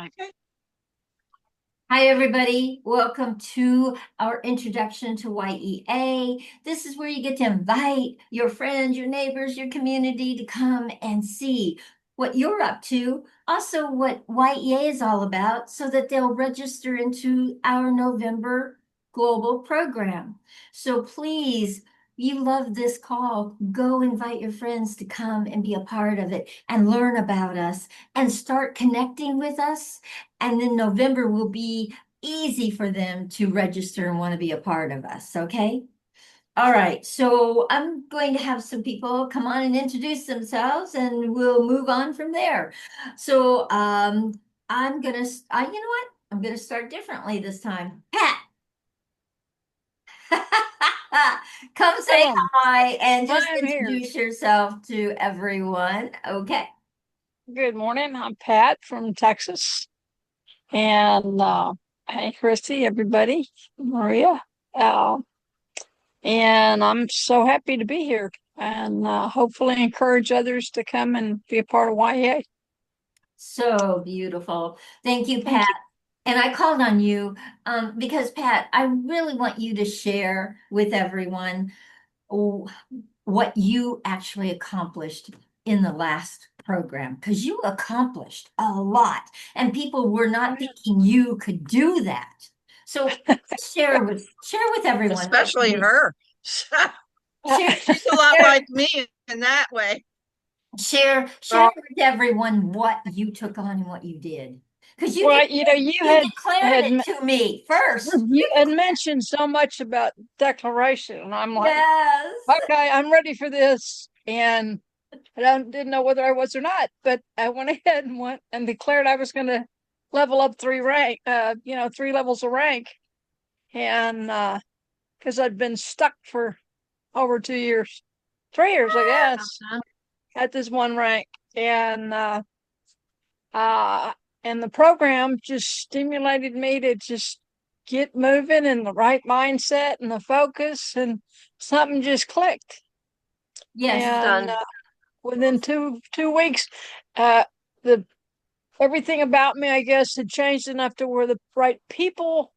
Okay. Hi, everybody. Welcome to our introduction to YEA. This is where you get to invite your friends, your neighbors, your community to come and see what you're up to, also what YEA is all about, so that they'll register into our November global program. So please, you love this call, go invite your friends to come and be a part of it and learn about us and start connecting with us. And then November will be easy for them to register and want to be a part of us. Okay. All right. So I'm going to have some people come on and introduce themselves and we'll move on from there. So you know what? I'm gonna start differently this time. Pat, come say Um, hi and just I'm here. introduce yourself to everyone. Okay. Good morning. I'm Pat from Texas. And hey, Christy, everybody, Maria. Uh, and I'm so happy to be here and hopefully encourage others to come and be a part of YEA. So beautiful. Thank you, Pat. Thank you. And I called on you because, Pat, I really want you to share with everyone oh, what you actually accomplished in the last program, because you accomplished a lot, and people were Oh, not yeah. thinking you could do that. So share with everyone what you Especially did. her. Share She's a lot share like me in that way. share Well, with everyone what you took on and what you did. Because well, you know, you you had declared had it to me first. you had mentioned so much about declaration, and I'm like, Yes. okay, I'm ready for this. And didn't know whether I was or not, but I went ahead and went and declared I was going to level up three levels of rank. And because I'd been stuck for over 2 years, 3 years, I guess, at this one rank. And uh, and the program just stimulated me to just get moving in the right mindset and the focus, and something just clicked. Yes. And within two weeks, uh, the everything about me, I guess, had changed enough to where the right people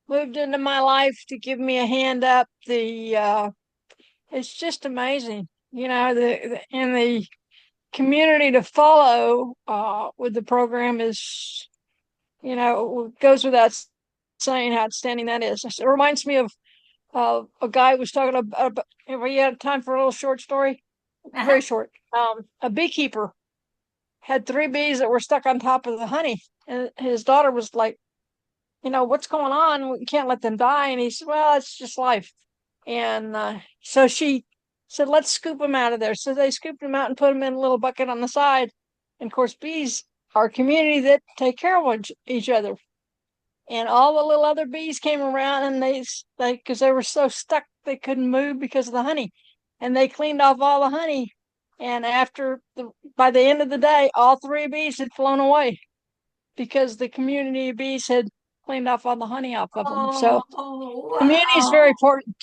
moved into my life to give me a hand up. The It's just amazing, and the community to follow with the program is, goes without saying how outstanding that is. It reminds me of a guy who was talking about. Have you had time for a little short story? Uh-huh. Very short. A beekeeper had three bees that were stuck on top of the honey. And his daughter was like, what's going on? We can't let them die. And he said, well, it's just life. And so she said, let's scoop them out of there. So they scooped them out and put them in a little bucket on the side. And of course, bees are a community that take care of each other. And all the little other bees came around and because they were so stuck, they couldn't move because of the honey. And they cleaned off all the honey. And by the end of the day, all three bees had flown away because the community of bees had cleaned off all the honey off of them. So community is very Wow. important.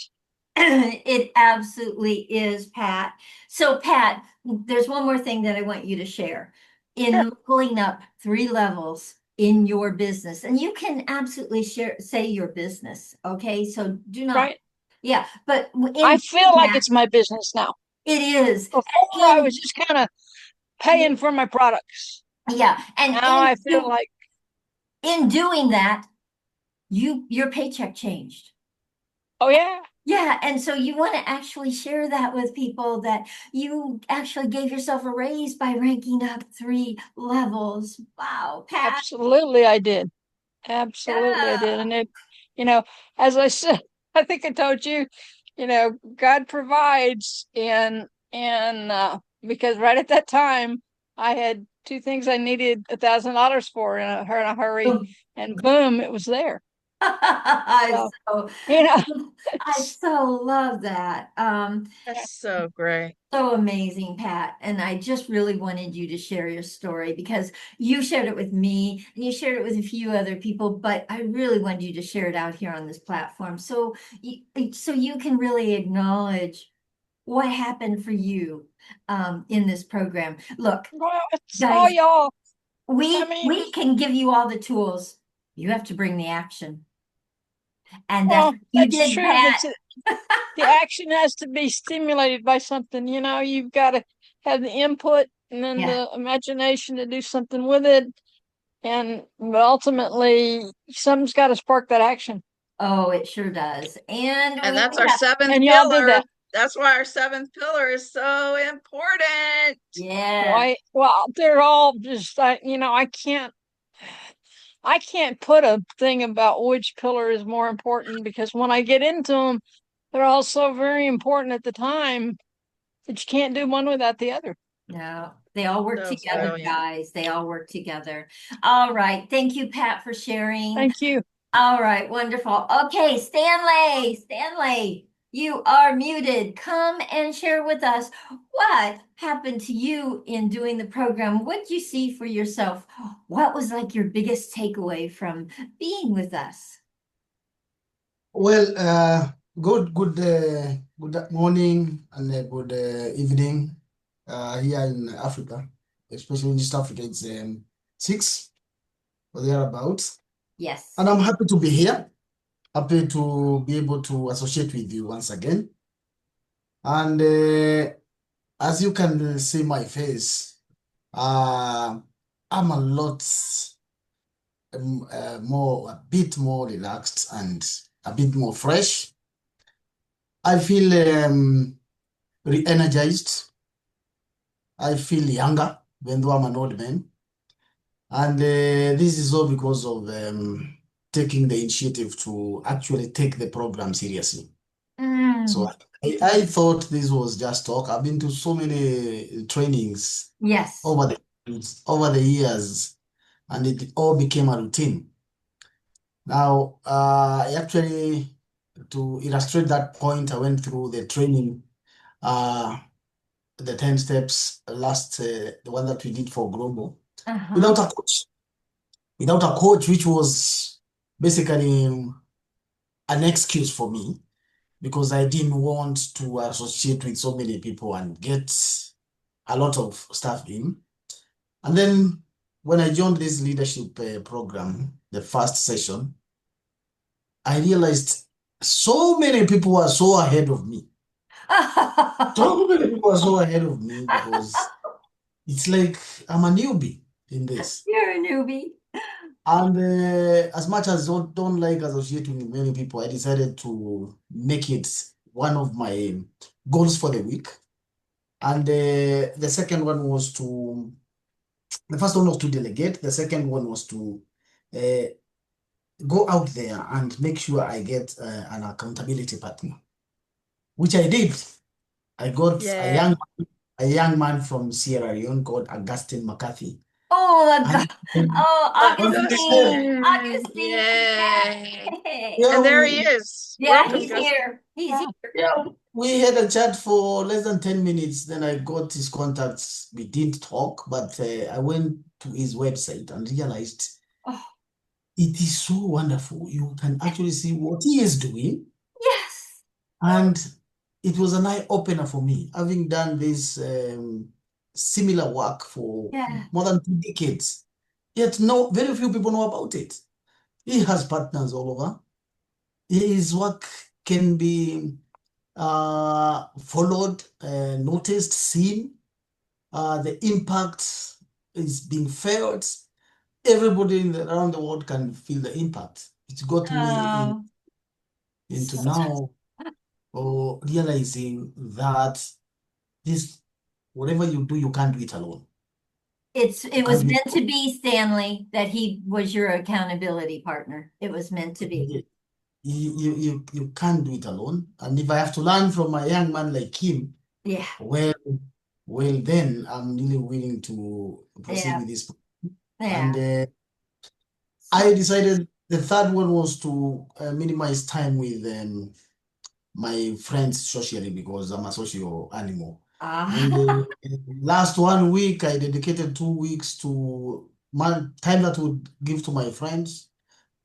It absolutely is, Pat. So, Pat, there's one more thing that I want you to share. Sure. In leveling up 3 levels in your business, and you can absolutely say your business, okay? So do not, Right. yeah, but I in feel like that, it's my business now. it is. Before I was In just kind of paying for my products. Yeah, and Now I feel like, in doing that, your paycheck changed. oh yeah, Yeah, and so you want to actually share that with people that you actually gave yourself a raise by ranking up 3 levels. Wow, Pat. absolutely I did. Absolutely I did. Yeah. And you know, as I said, I think I told you, God provides, and because right at that time I had two things I needed $1,000 for in a hurry, and boom, it was there. I So, so you know, I it's, so love that. That's so great. So amazing, Pat. And I just really wanted you to share your story because you shared it with me and you shared it with a few other people, but I really wanted you to share it out here on this platform. So you can really acknowledge what happened for you in this program. Look, well, it's all guys, y'all. We I mean, we can give you all the tools. You have to bring the action. And that's well, what you that's did, true, but Pat. the action has to be stimulated by something. You know, you've got to have the input and then Yeah. the imagination to do something with it. And but ultimately, something's got to spark that action. Oh, it sure does. And And we that's our have, seventh And y'all did pillar. that. That's why our seventh pillar is so important. yeah. Why? Well, they're all just, you know, I can't put a thing about which pillar is more important because when I get into them, they're all so very important at the time that you can't do one without the other. No, they all work So together, brilliant. guys. They all work together. All right. Thank you, Pat, for sharing. Thank you. All right, wonderful. Okay, Stanley, you are muted. Come and share with us what happened to you in doing the program. What did you see for yourself? What was like your biggest takeaway from being with us? Well, good morning and good evening here in Africa, especially in East Africa. It's 6 or thereabouts. Yes. And I'm happy to be here, happy to be able to associate with you once again. And as you can see my face, I'm a lot a bit more relaxed and a bit more fresh. I feel re-energized. I feel younger, even though I'm an old man. And this is all because of taking the initiative to actually take the program seriously. So Mm, I thought this was just talk. I've been to so many trainings yes. over the years, and it all became a routine. Now, actually, to illustrate that point, I went through the training, uh, the 10 steps last, the one that we did for Global, Uh-huh. without a coach. Without a coach, which was basically an excuse for me because I didn't want to associate with so many people and get a lot of stuff in. And then when I joined this leadership program, the first session, I realized so many people were so ahead of me. So many people were so ahead of me because it's like I'm a newbie in this. You're a newbie. And as much as I don't like associating with many people, I decided to make it one of my goals for the week. And the second one was the first one was to delegate. The second one was to uh, go out there and make sure I get an accountability partner, which I did. I got Yeah. a young man from Sierra Leone called Augustine McCarthy. Oh my And God. Oh, Augustine. Augustine. Augustine. Yay. Yay. And yeah, there he is. Yeah, Welcome, he's Gus. here. He's here. yeah, we had a chat for less than 10 minutes. Then I got his contacts. We didn't talk, but I went to his website and realized Oh, it is so wonderful. You can actually see what he is doing. yes. And it was an eye opener for me, having done this similar work for Yeah. more than 2 decades. Yet no, very few people know about it. He has partners all over. His work can be followed, noticed, seen. The impact is being felt. Everybody around the world can feel the impact. It got me Oh, into now realizing that this, whatever you do, you can't do it alone. it You can't was do it meant to be, Stanley, that he was your accountability partner. It was meant to be. alone. You can't do it alone. And if I have to learn from a young man like him, Yeah. well, then I'm really willing to proceed Yeah. with this. Yeah. And I So, decided the third one was to minimize time with my friends socially because I'm a social animal. And ah. last 1 week, I dedicated 2 weeks to time that would give to my friends.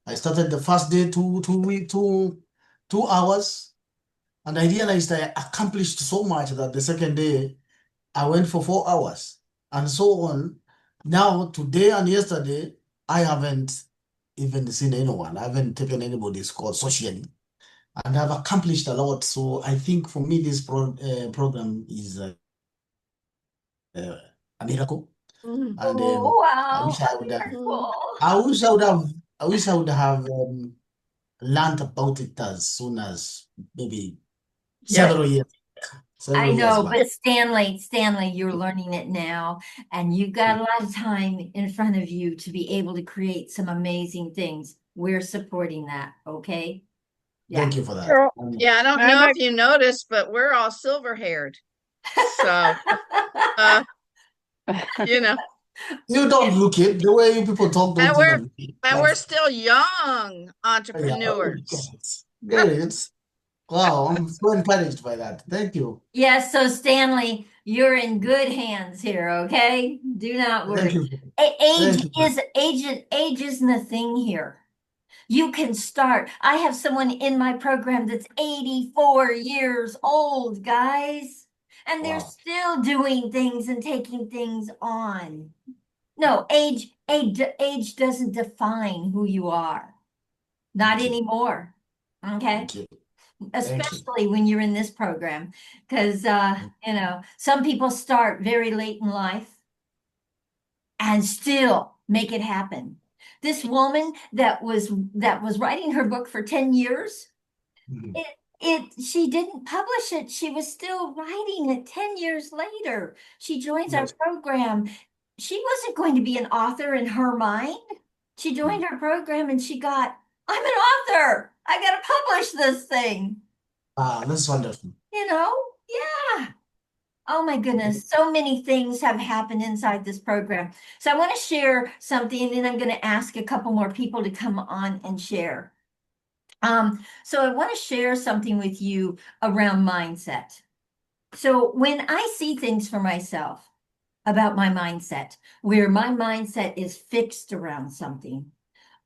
I started the first day 2 hours, and I realized I accomplished so much that the second day I went for 4 hours, and so on. Now, today and yesterday, I haven't even seen anyone. I haven't taken anybody's course socially, and I've accomplished a lot. So I think for me, this program is a miracle, Mhm. and Oh, I wow. wish I would have. Mhm. Wonderful. I wish I would have. I wish I would have learned about it as soon as maybe Yeah. several years, I several years know, back. but Stanley, you're learning it now, and you've got a lot of time in front of you to be able to create some amazing things. We're supporting that, okay? Yeah. Thank you for that. Carol, Yeah, I don't I know if might, you noticed, but we're all silver haired. So, uh, you know, You don't look it. The way you people talk and don't we're even and like. we're still young Yeah, oh, get entrepreneurs. it. Get it. Wow, I'm so encouraged by that. Thank you. Yes, so Stanley, you're in good hands here, okay? Do not Thank worry. you. Age Thank you. age isn't a thing here. You can start. I have someone in my program that's 84 years old, guys, and they're Wow. still doing things and taking things on. No, age doesn't define who you are. Not Thank you. anymore. Okay? Thank you. Thank you. Especially when you're in this program, because some people start very late in life and still make it happen. This woman that was writing her book for 10 years, Mhm. she didn't publish it. She was still writing it 10 years later. She joins our Yes. program. She wasn't going to be an author in her mind. She Mm. joined our program and I'm an author. I got to publish this thing. Ah, that's wonderful. Yeah. Oh my goodness, so many things have happened inside this program. So I want to share something, and then I'm going to ask a couple more people to come on and share. So I want to share something with you around mindset. So when I see things for myself about my mindset, where my mindset is fixed around something,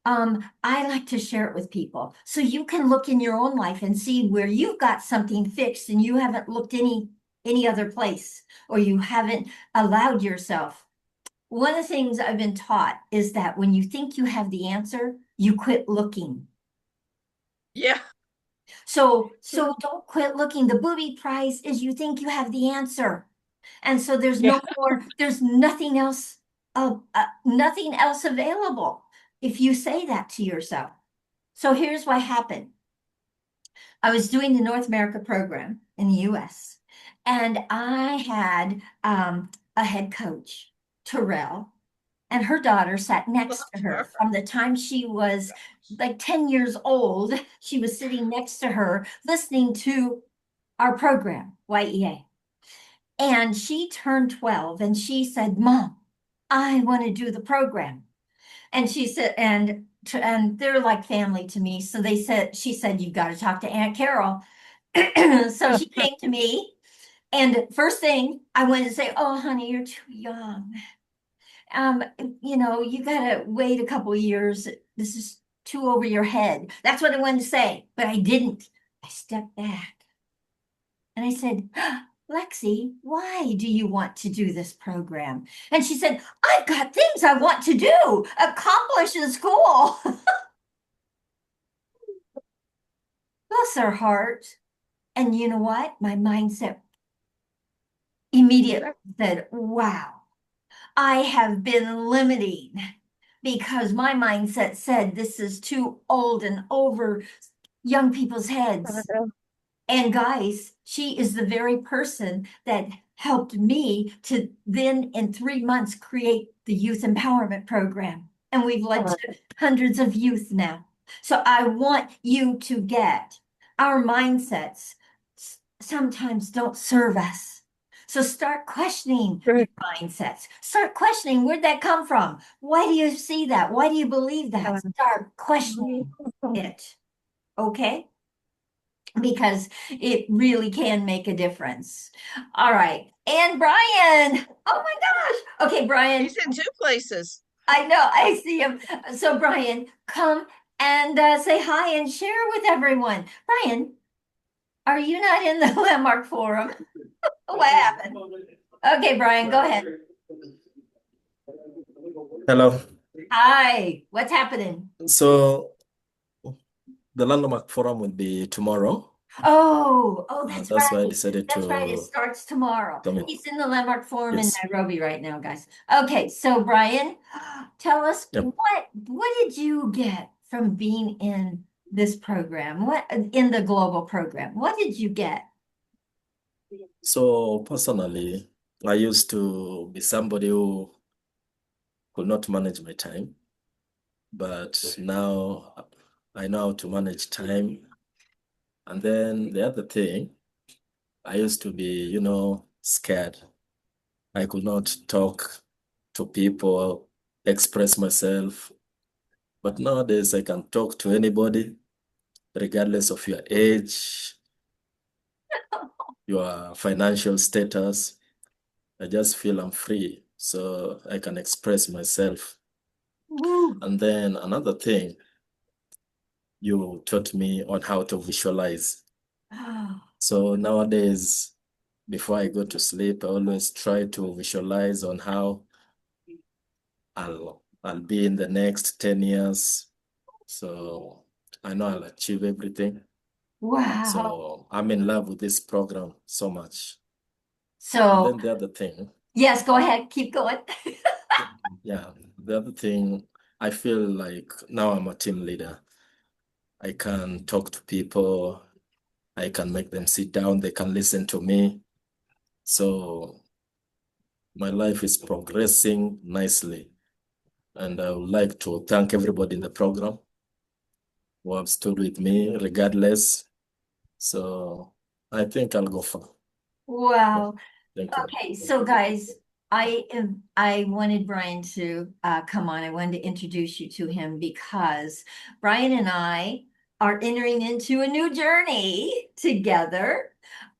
I like to share it with people. So you can look in your own life and see where you've got something fixed and you haven't looked any other place, or you haven't allowed yourself. One of the things I've been taught is that when you think you have the answer, you quit looking. Yeah. So don't quit looking. The booby prize is you think you have the answer. And so yeah, there's nothing else available if you say that to yourself. So here's what happened. I was doing the North America program in the US, and I had a head coach, Terrell, and her daughter sat next to her from the time she was like 10 years old. She was sitting next to her listening to our program, YEA. And she turned 12 and she said, Mom, I want to do the program. And she said, and they're like family to me. So she said, you've got to talk to Aunt Carol. So she came to me, and first thing I wanted to say, oh, honey, you're too young. Um, you gotta wait a couple of years. This is too over your head. That's what I wanted to say, but I didn't. I stepped back and I said, Lexi, why do you want to do this program? And she said, I've got things I want to do, accomplish in school. Bless her heart. And you know what? My mindset immediately said, wow, I have been limiting because my mindset said this is too old and over young people's heads. And guys, she is the very person that helped me to then in 3 months create the youth empowerment program. And we've led to hundreds of youth now. So I want you to get our mindsets sometimes don't serve us. So start questioning your mindsets. Start questioning, where'd that come from? Why do you see that? Why do you believe that? Start questioning it. Okay? Because it really can make a difference. All right. And Brian. Oh my gosh. Okay, Brian. He's in two places. I know. I see him. So, Brian, come and say hi and share with everyone. Brian, are you not in the Landmark Forum? What happened? Okay, Brian, go ahead. Hello. Hi, what's happening? So the landmark forum will be tomorrow. Oh, That's that's why I right. decided That's right. It to starts tomorrow. come in. He's in the Landmark Forum in Yes. Nairobi right now, guys. Okay, so Brian, tell us Yep. what did you get from being in this program? What in the global program? What did you get? So personally, I used to be somebody who could not manage my time, but now I know how to manage time. And then the other thing, I used to be, scared. I could not talk to people, express myself. But nowadays I can talk to anybody, regardless of your age, your financial status. I just feel I'm free, so I can express myself. Woo. And then another thing, you taught me on how to visualize. So nowadays, before I go to sleep, I always try to visualize on how I'll be in the next 10 years. So I know I'll achieve everything. Wow. So I'm in love with this program so much. And So then the other thing, yes, go ahead, keep going. yeah, the other thing, I feel like now I'm a team leader. I can talk to people, I can make them sit down, they can listen to me. So my life is progressing nicely. And I would like to thank everybody in the program who have stood with me regardless. So I think I'll go far. Wow. Thank you. Okay, so guys, I wanted Brian to come on. I wanted to introduce you to him because Brian and I are entering into a new journey together.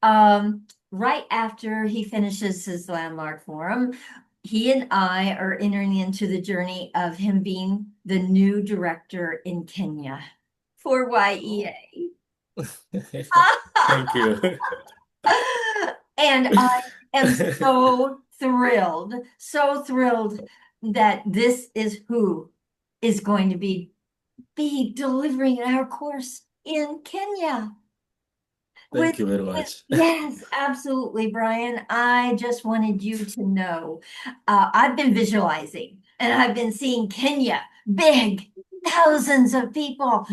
Right after he finishes his landmark forum, he and I are entering into the journey of him being the new director in Kenya for YEA. Thank you. And I am so thrilled that this is who is going to be delivering our course in Kenya. Thank you very much. Yes, absolutely, Brian. I just wanted you to know. I've been visualizing and I've been seeing Kenya, big, thousands of people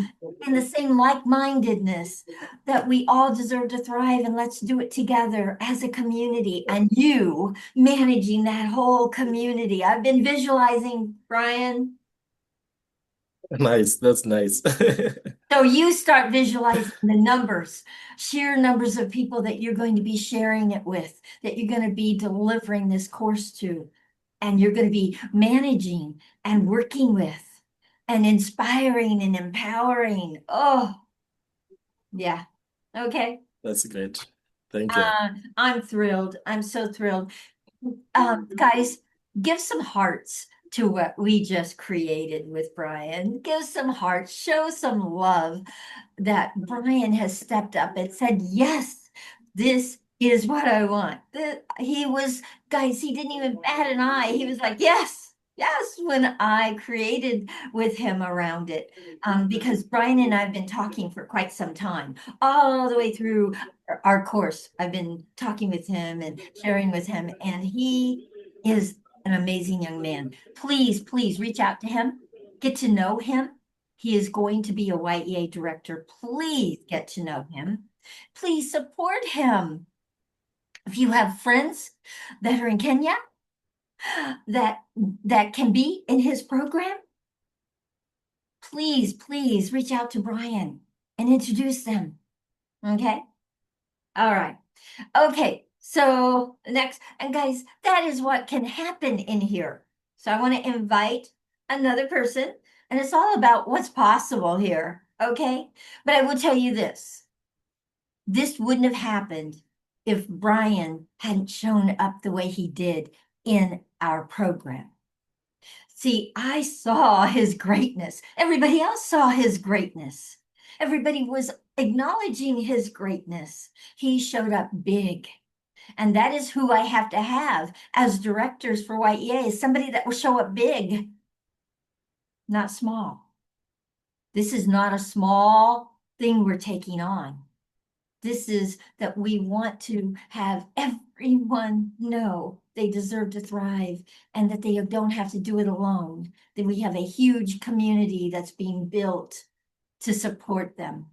in the same like-mindedness that we all deserve to thrive and let's do it together as a community. And you managing that whole community. I've been visualizing, Brian. Nice, that's nice. So you start visualizing the numbers, sheer numbers of people that you're going to be sharing it with, that you're going to be delivering this course to, and you're going to be managing and working with and inspiring and empowering. Oh, yeah. Okay. That's great. Thank you. I'm thrilled. I'm so thrilled. Guys, give some hearts to what we just created with Brian. Give some hearts, show some love that Brian has stepped up and said, yes, this is what I want. He was, guys, he didn't even bat an eye. He was like, yes, yes, when I created with him around it. Because Brian and I have been talking for quite some time, all the way through our course. I've been talking with him and sharing with him, and he is an amazing young man. Please, please reach out to him, get to know him. He is going to be a YEA director. Please get to know him. Please support him. If you have friends that are in Kenya that can be in his program, please, please reach out to Brian and introduce them. Okay? All right. Okay. So next, and guys, that is what can happen in here. So I want to invite another person, and it's all about what's possible here. Okay. But I will tell you this. This wouldn't have happened if Brian hadn't shown up the way he did in our program. See, I saw his greatness. Everybody else saw his greatness. Everybody was acknowledging his greatness. He showed up big. And that is who I have to have as directors for YEA, is somebody that will show up big. not small. This is not a small thing we're taking on. This is that we want to have everyone know they deserve to thrive and that they don't have to do it alone. That we have a huge community that's being built to support them.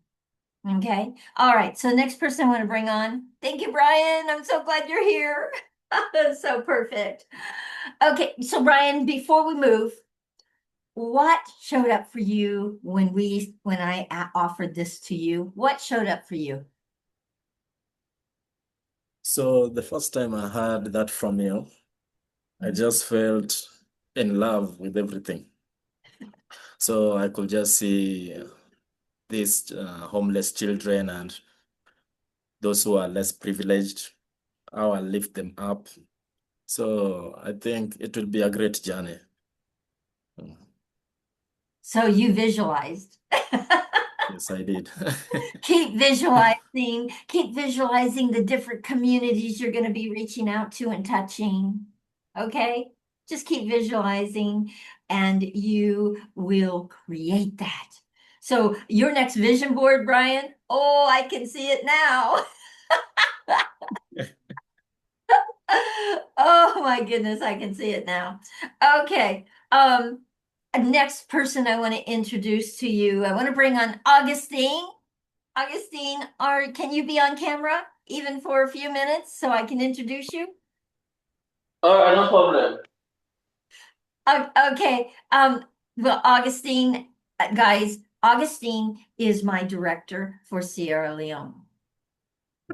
Okay. All right. So next person I want to bring on. Thank you, Brian. I'm so glad you're here. That's so perfect. Okay. So Brian, before we move, what showed up for you when I offered this to you? What showed up for you? So the first time I heard that from you, I just felt in love with everything. So I could just see these homeless children and those who are less privileged, how I lift them up. So I think it will be a great journey. So you visualized. Yes, I did. Keep visualizing the different communities you're going to be reaching out to and touching. Okay? Just keep visualizing and you will create that. So your next vision board, Brian, oh, I can see it now. Oh my goodness, I can see it now. Okay. Next person I want to introduce to you, I want to bring on Augustine. Augustine, can you be on camera even for a few minutes so I can introduce you? All right, no problem. Okay. Well, Augustine, guys, Augustine is my director for Sierra Leone.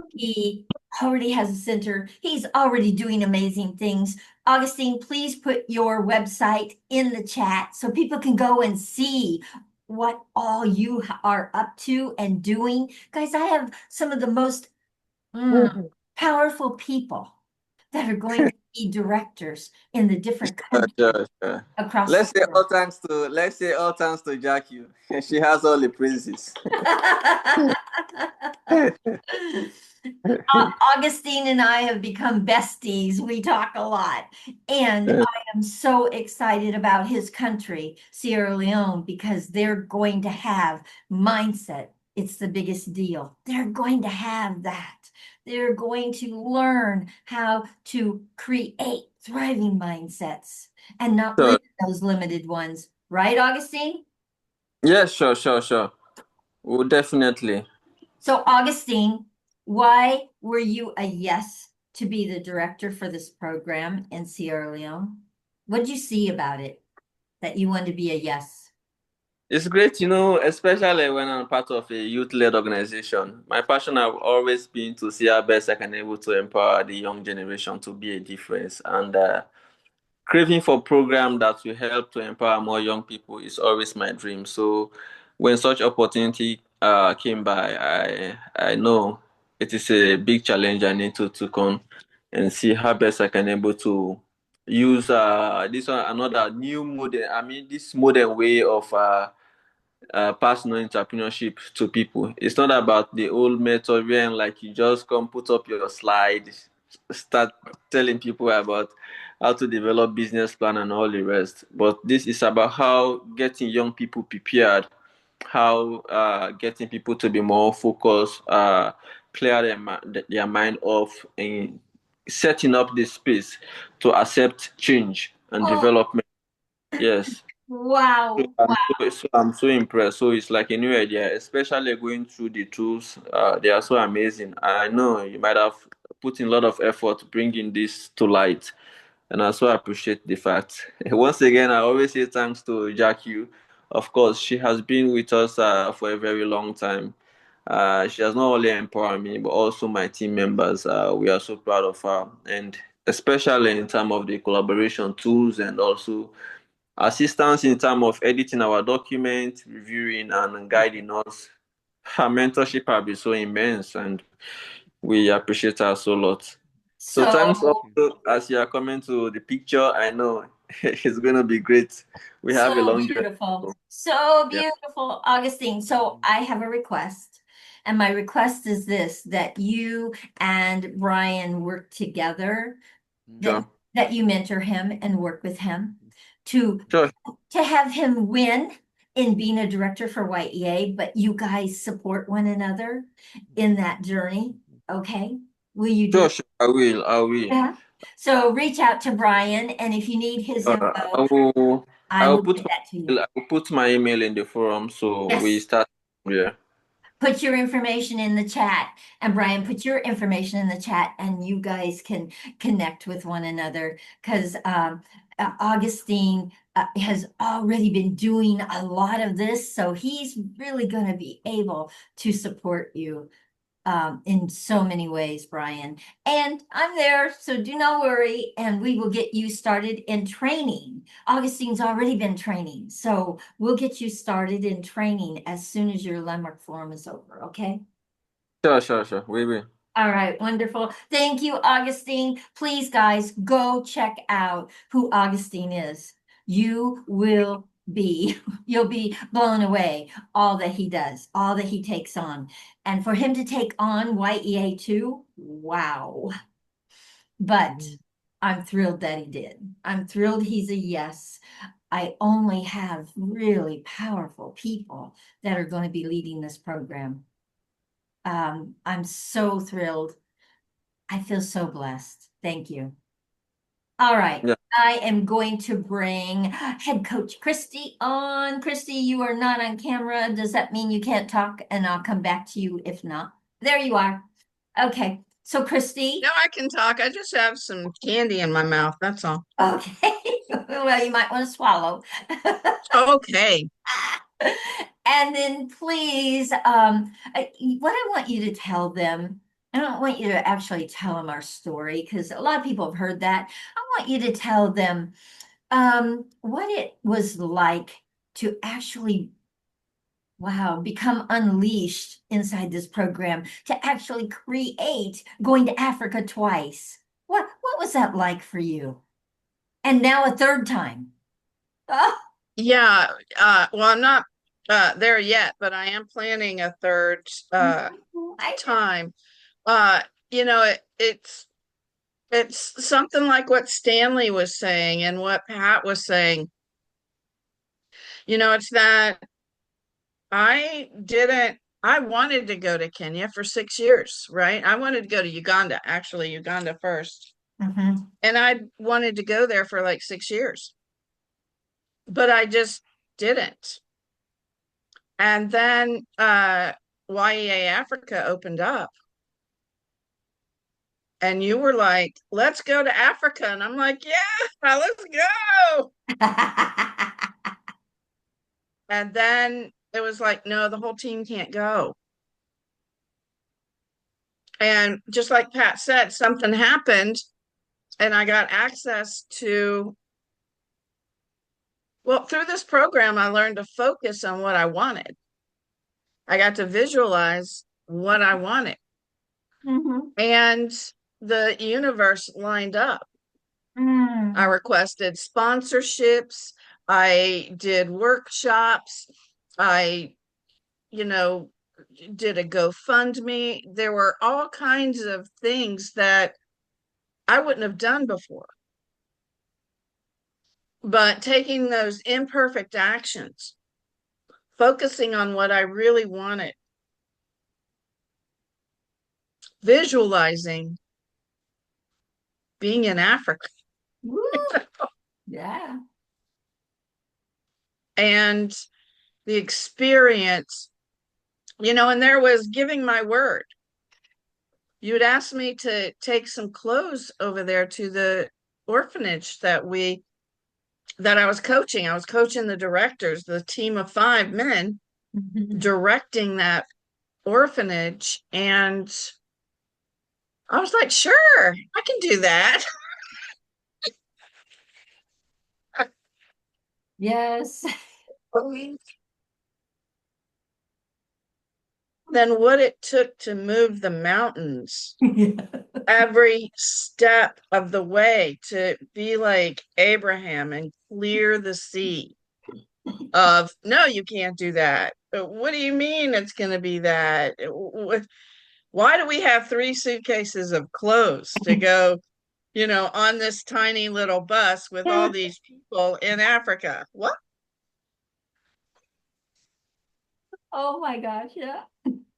He already has a center. He's already doing amazing things. Augustine, please put your website in the chat so people can go and see what all you are up to and doing. Guys, I have some of the most powerful people that are going to be directors in the different countries Sure. across Let's the say world. all thanks to Jackie. She has all the praises. Augustine and I have become besties. We talk a lot. And I am so excited about his country, Sierra Leone, because they're going to have mindset. It's the biggest deal. They're going to have that. They're going to learn how to create thriving mindsets and not Sure. live those limited ones. Right, Augustine? Yes, sure. Well, definitely. So, Augustine, why were you a yes to be the director for this program in Sierra Leone? What did you see about it that you wanted to be a yes? It's great, especially when I'm part of a youth-led organization. My passion have always been to see how best I can able to empower the young generation to be a difference. And craving for program that will help to empower more young people is always my dream. So when such opportunity came by, I know it is a big challenge I need to come and see how best I can able to use this one another new modern. I mean this modern way of personal entrepreneurship to people. It's not about the old method where like you just come put up your slide, start telling people about how to develop business plan and all the rest. But this is about how getting young people prepared, how getting people to be more focused, clear their mind off, and setting up the space to accept change and Oh, development. Yes. wow. I'm so impressed. So it's like a new idea, especially going through the tools. They are so amazing. I know you might have put in a lot of effort bringing this to light, and I so appreciate the fact. Once again, I always say thanks to Jackie. Of course, she has been with us for a very long time. She has not only empowered me, but also my team members. We are so proud of her, and especially in terms of the collaboration tools and also assistance in terms of editing our document, reviewing and guiding us. Her mentorship has been so immense and we appreciate her so lot. So thanks So, also as you are coming to the picture. I know it's gonna be great. We have a so long journey. beautiful. So Yeah, beautiful, Augustine. So I have a request. And my request is this, that you and Brian work together, that sure. that you mentor him and work with him to Sure, have him win in being a director for YEA, but you guys support one another in that journey. Okay. Will you do sure, it? sure. I will. I will. Yeah. So reach out to Brian, and if you need his I info, will. I I will will put give my that to you. I will put my email in the forum, so we Yes. start. Yeah. Put your information in the chat, and Brian, put your information in the chat, and you guys can connect with one another because Augustine has already been doing a lot of this, so he's really going to be able to support you in so many ways, Brian. And I'm there, so do not worry, and we will get you started in training. Augustine's already been training, so we'll get you started in training as soon as your landmark forum is over, okay? Sure, sure, sure. We will. All right, wonderful. Thank you, Augustine. Please, guys, go check out who Augustine is. You'll be blown away all that he does, all that he takes on. And for him to take on YEA too, wow. But I'm thrilled that he did. I'm thrilled he's a yes. I only have really powerful people that are going to be leading this program. I'm so thrilled. I feel so blessed. Thank you. All right. Yeah. I am going to bring head coach Christy on. Christy, you are not on camera. Does that mean you can't talk? And I'll come back to you if not. There you are. Okay. So Christy. No, I can talk. I just have some candy in my mouth. That's all. Okay. Well, you might want to swallow. Okay. And then please, what I want you to tell them, I don't want you to actually tell them our story because a lot of people have heard that. I want you to tell them what it was like to actually, wow, become unleashed inside this program, to actually create going to Africa twice. What was that like for you? And now a third time. Oh, Yeah. Well, I'm not there yet, but I am planning a third I time. Uh, it's something like what Stanley was saying and what Pat was saying. It's that I wanted to go to Kenya for 6 years, right? I wanted to go to Uganda, actually, Uganda first. Mhm. And I wanted to go there for like 6 years, but I just didn't. And then YEA Africa opened up, and you were like, let's go to Africa. And I'm like, yeah, let's go. And then it was like, no, the whole team can't go. And just like Pat said, something happened, and I got access to, well, through this program, I learned to focus on what I wanted. I got to visualize what I wanted, Mhm. and the universe lined up. Mm. I requested sponsorships. I did workshops. I, you know, did a GoFundMe. There were all kinds of things that I wouldn't have done before. But taking those imperfect actions, focusing on what I really wanted, visualizing being in Africa, Woo. Yeah. and the experience, and there was giving my word. You had asked me to take some clothes over there to the orphanage that I was coaching. I was coaching the directors, the team of 5 men, Mhm. directing that orphanage. And I was like, sure, I can do that. Yes. Then what it took to move the mountains every step of the way, to be like Abraham and clear the sea of, no, you can't do that. What do you mean it's going to be that? Why do we have 3 suitcases of clothes to go on this tiny little bus with all these people in Africa. What? Oh my gosh, yeah.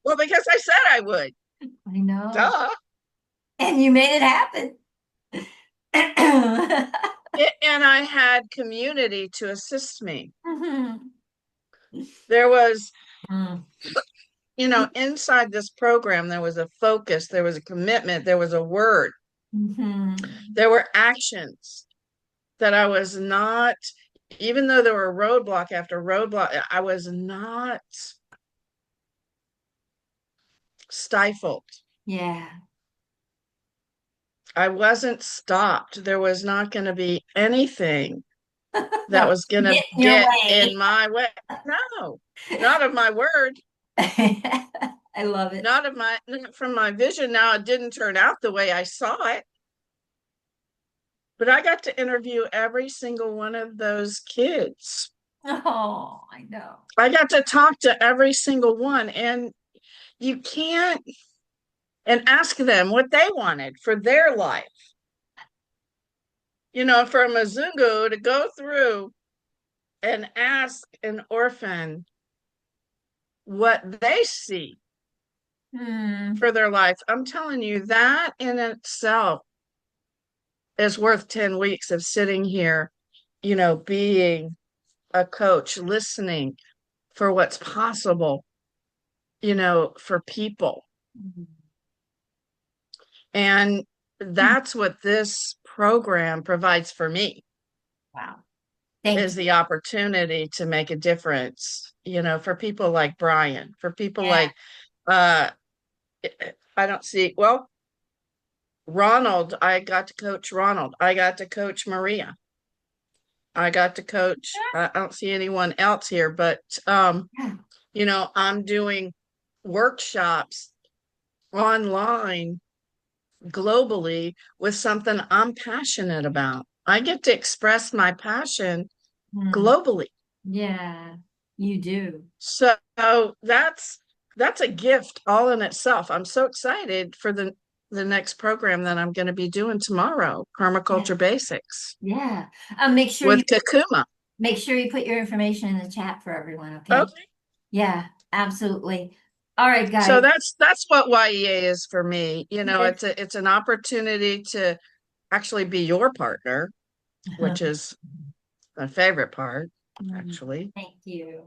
Well, because I said I would. I know. Duh. And you made it happen. And I had community to assist me. Mhm. There was, Mm. inside this program, there was a focus, there was a commitment, there was a word, Mhm. there were actions that I was not, even though there were roadblock after roadblock, I was not stifled. Yeah. I wasn't stopped. There was not going to be anything that No, was going to get in your get way. in my way. No, not of my word, I love it. not from my vision. Now, it didn't turn out the way I saw it, but I got to interview every single one of those kids. Oh, I know. I got to talk to every single one, and you can't, and ask them what they wanted for their life. For a Mzungu to go through and ask an orphan what they see for their life. I'm telling you, that in itself is worth 10 weeks of sitting here, being a coach, listening for what's possible, for people. And that's what this program provides for me. Wow. Thank is you. the opportunity to make a difference, for people like Brian, for people like, I don't see, well, Ronald, I got to coach Ronald. I got to coach Maria. I got to coach, I don't see anyone else here, but, I'm doing workshops online globally with something I'm passionate about. I get to express my passion globally. Yeah, you do. So that's a gift all in itself. I'm so excited for the next program that I'm going to be doing tomorrow, Permaculture Basics Yeah. with Kakuma. Make sure you put your information in the chat for everyone, okay? Okay. Yeah, absolutely. All right, So guys. that's what YEA is for me. Yes. It's an opportunity to actually be your partner, which is my favorite part, actually. Thank you.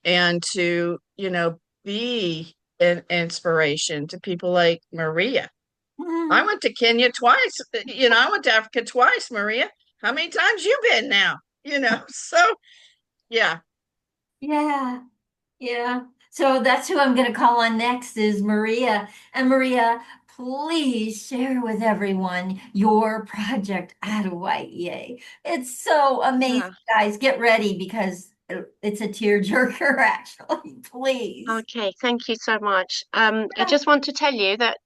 And to, be an inspiration to people like Maria. I went to Kenya twice. I went to Africa twice, Maria. How many times you been now? So yeah. Yeah. Yeah. So that's who I'm going to call on next is Maria. And Maria, please share with everyone your project at YEA. It's so amazing, guys. Get ready because it's a tearjerker, actually. Please. Okay, thank you so much. I just want to tell you that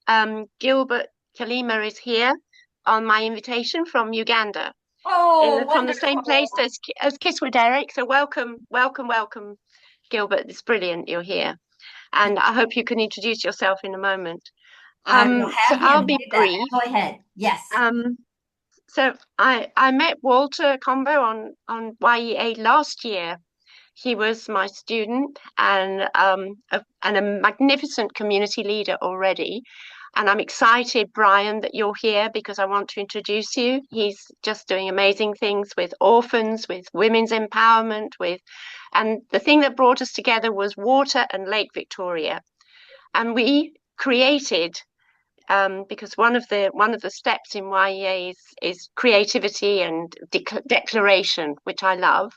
Gilbert Kalima is here on my invitation from Uganda, from the same place as Kiss with Derek. So welcome, welcome, welcome, Gilbert. It's brilliant you're here, and I hope you can introduce yourself in a moment. I will So have I'll him be do that. brief. Go ahead. Yes. So I met Walter Combo on YEA last year. He was my student and a magnificent community leader already. And I'm excited, Brian, that you're here because I want to introduce you. He's just doing amazing things with orphans, with women's empowerment, and the thing that brought us together was water and Lake Victoria. And we created because one of the steps in YEA is creativity and declaration, which I love.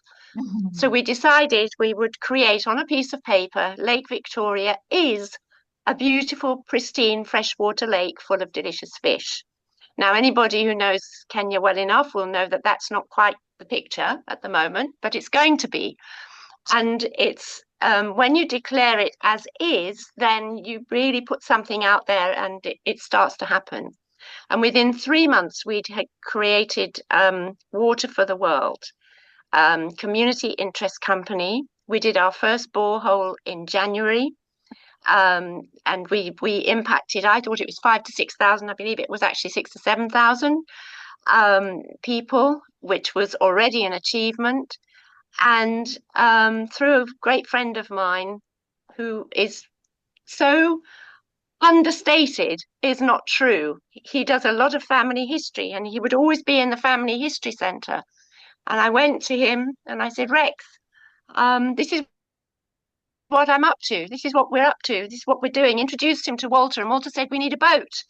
So we decided we would create on a piece of paper, Lake Victoria is a beautiful, pristine freshwater lake full of delicious fish. Now, anybody who knows Kenya well enough will know that that's not quite the picture at the moment, but it's going to be. And it's when you declare it as is, then you really put something out there and it starts to happen. And within 3 months, we'd created Water for the World. Community interest company. We did our first borehole in January. and we impacted. I thought it was 5,000 to 6,000. I believe it was actually 6,000 to 7,000 people, which was already an achievement. And through a great friend of mine who is so understated is not true. He does a lot of family history, and he would always be in the family history center. And I went to him and I said, Rex, this is what I'm up to. This is what we're up to. This is what we're doing. Introduced him to Walter, and Walter said, we need a boat.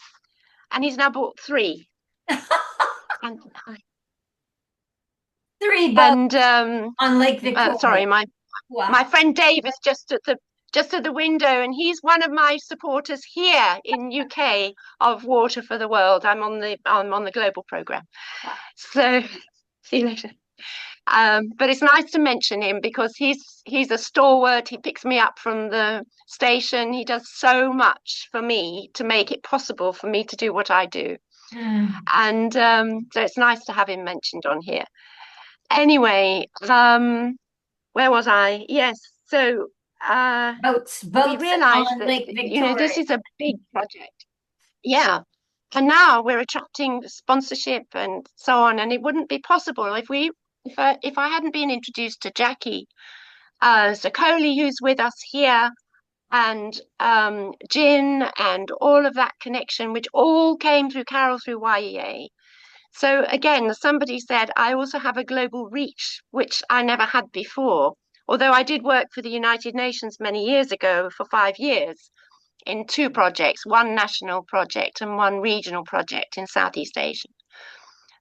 And he's now bought 3. And, 3 boats and on Lake Victoria. sorry, my Wow. friend Dave is just at the window, and he's one of my supporters here in UK of Water for the World. I'm on the global program. So see you later. But it's nice to mention him because he's a stalwart. He picks me up from the station. He does so much for me to make it possible for me to do what I do. And so it's nice to have him mentioned on here. Anyway, where was I? Yes. So boats we realized on that, Lake Victoria. this is a big project. Yeah. And now we're attracting sponsorship and so on. And it wouldn't be possible if I hadn't been introduced to Jackie Zaccoli, who's with us here, and Jin, and all of that connection, which all came through Carol through YEA. So again, somebody said, I also have a global reach, which I never had before. Although I did work for the United Nations many years ago for 5 years in 2 projects, one national project and one regional project in Southeast Asia.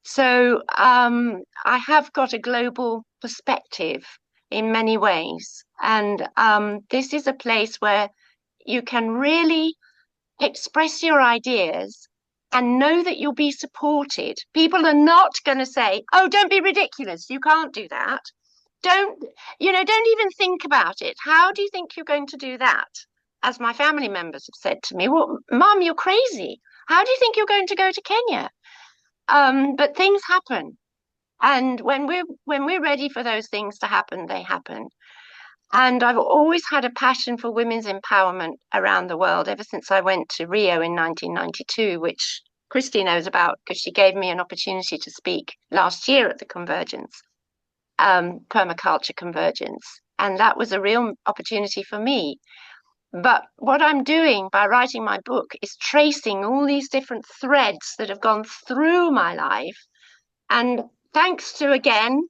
So I have got a global perspective in many ways. And this is a place where you can really express your ideas and know that you'll be supported. People are not going to say, oh, don't be ridiculous. You can't do that. Don't even think about it. How do you think you're going to do that? As my family members have said to me, well, Mum, you're crazy. How do you think you're going to go to Kenya? But things happen. And when we're ready for those things to happen, they happen. And I've always had a passion for women's empowerment around the world ever since I went to Rio in 1992, which Christy knows about because she gave me an opportunity to speak last year at the Convergence, Permaculture Convergence. And that was a real opportunity for me. But what I'm doing by writing my book is tracing all these different threads that have gone through my life. And thanks to, again,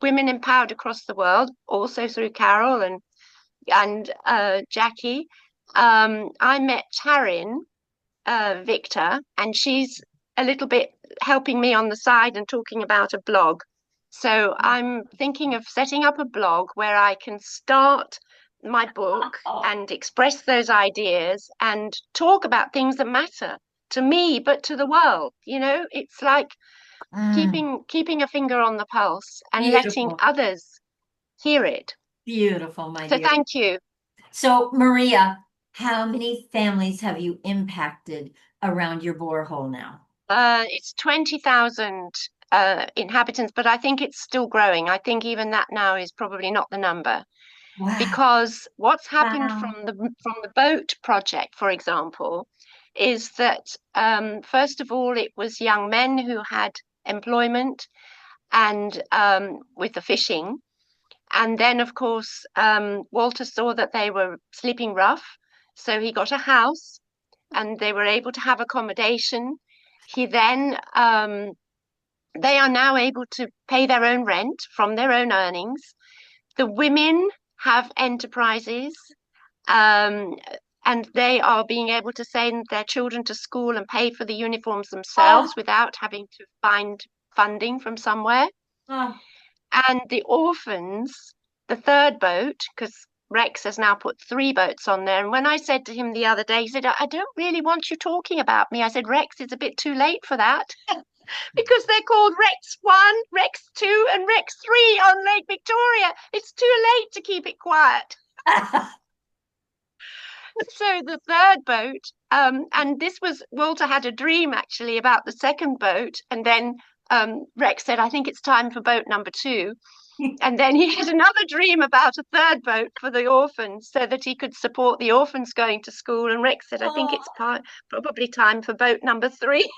women empowered across the world, also through Carol and Jackie, I met Taryn Victor, and she's a little bit helping me on the side and talking about a blog. So I'm thinking of setting up a blog where I can start my book and express those ideas and talk about things that matter to me, but to the world. It's like keeping a finger on the pulse and letting others hear it. Beautiful, my So dear. thank you. So Maria, how many families have you impacted around your borehole now? It's 20,000 inhabitants, but I think it's still growing. I think even that now is probably not the number. Wow. Because what's happened from the boat project, for example, is that first of all, it was young men who had employment and with the fishing. And then, of course, Walter saw that they were sleeping rough. So he got a house and they were able to have accommodation. He then, they are now able to pay their own rent from their own earnings. The women have enterprises, and they are being able to send their children to school and pay for the uniforms themselves without having to find funding from somewhere. And the orphans, the third boat, because Rex has now put 3 boats on there. And when I said to him the other day, he said, I don't really want you talking about me. I said, Rex, it's a bit too late for that. Because they're called Rex 1, Rex 2, and Rex 3 on Lake Victoria. It's too late to keep it quiet. So the third boat, and this was, Walter had a dream actually about the second boat. And then Rex said, I think it's time for boat number 2. And then he had another dream about a third boat for the orphans so that he could support the orphans going to school. And Rex said, I think it's probably time for boat number 3.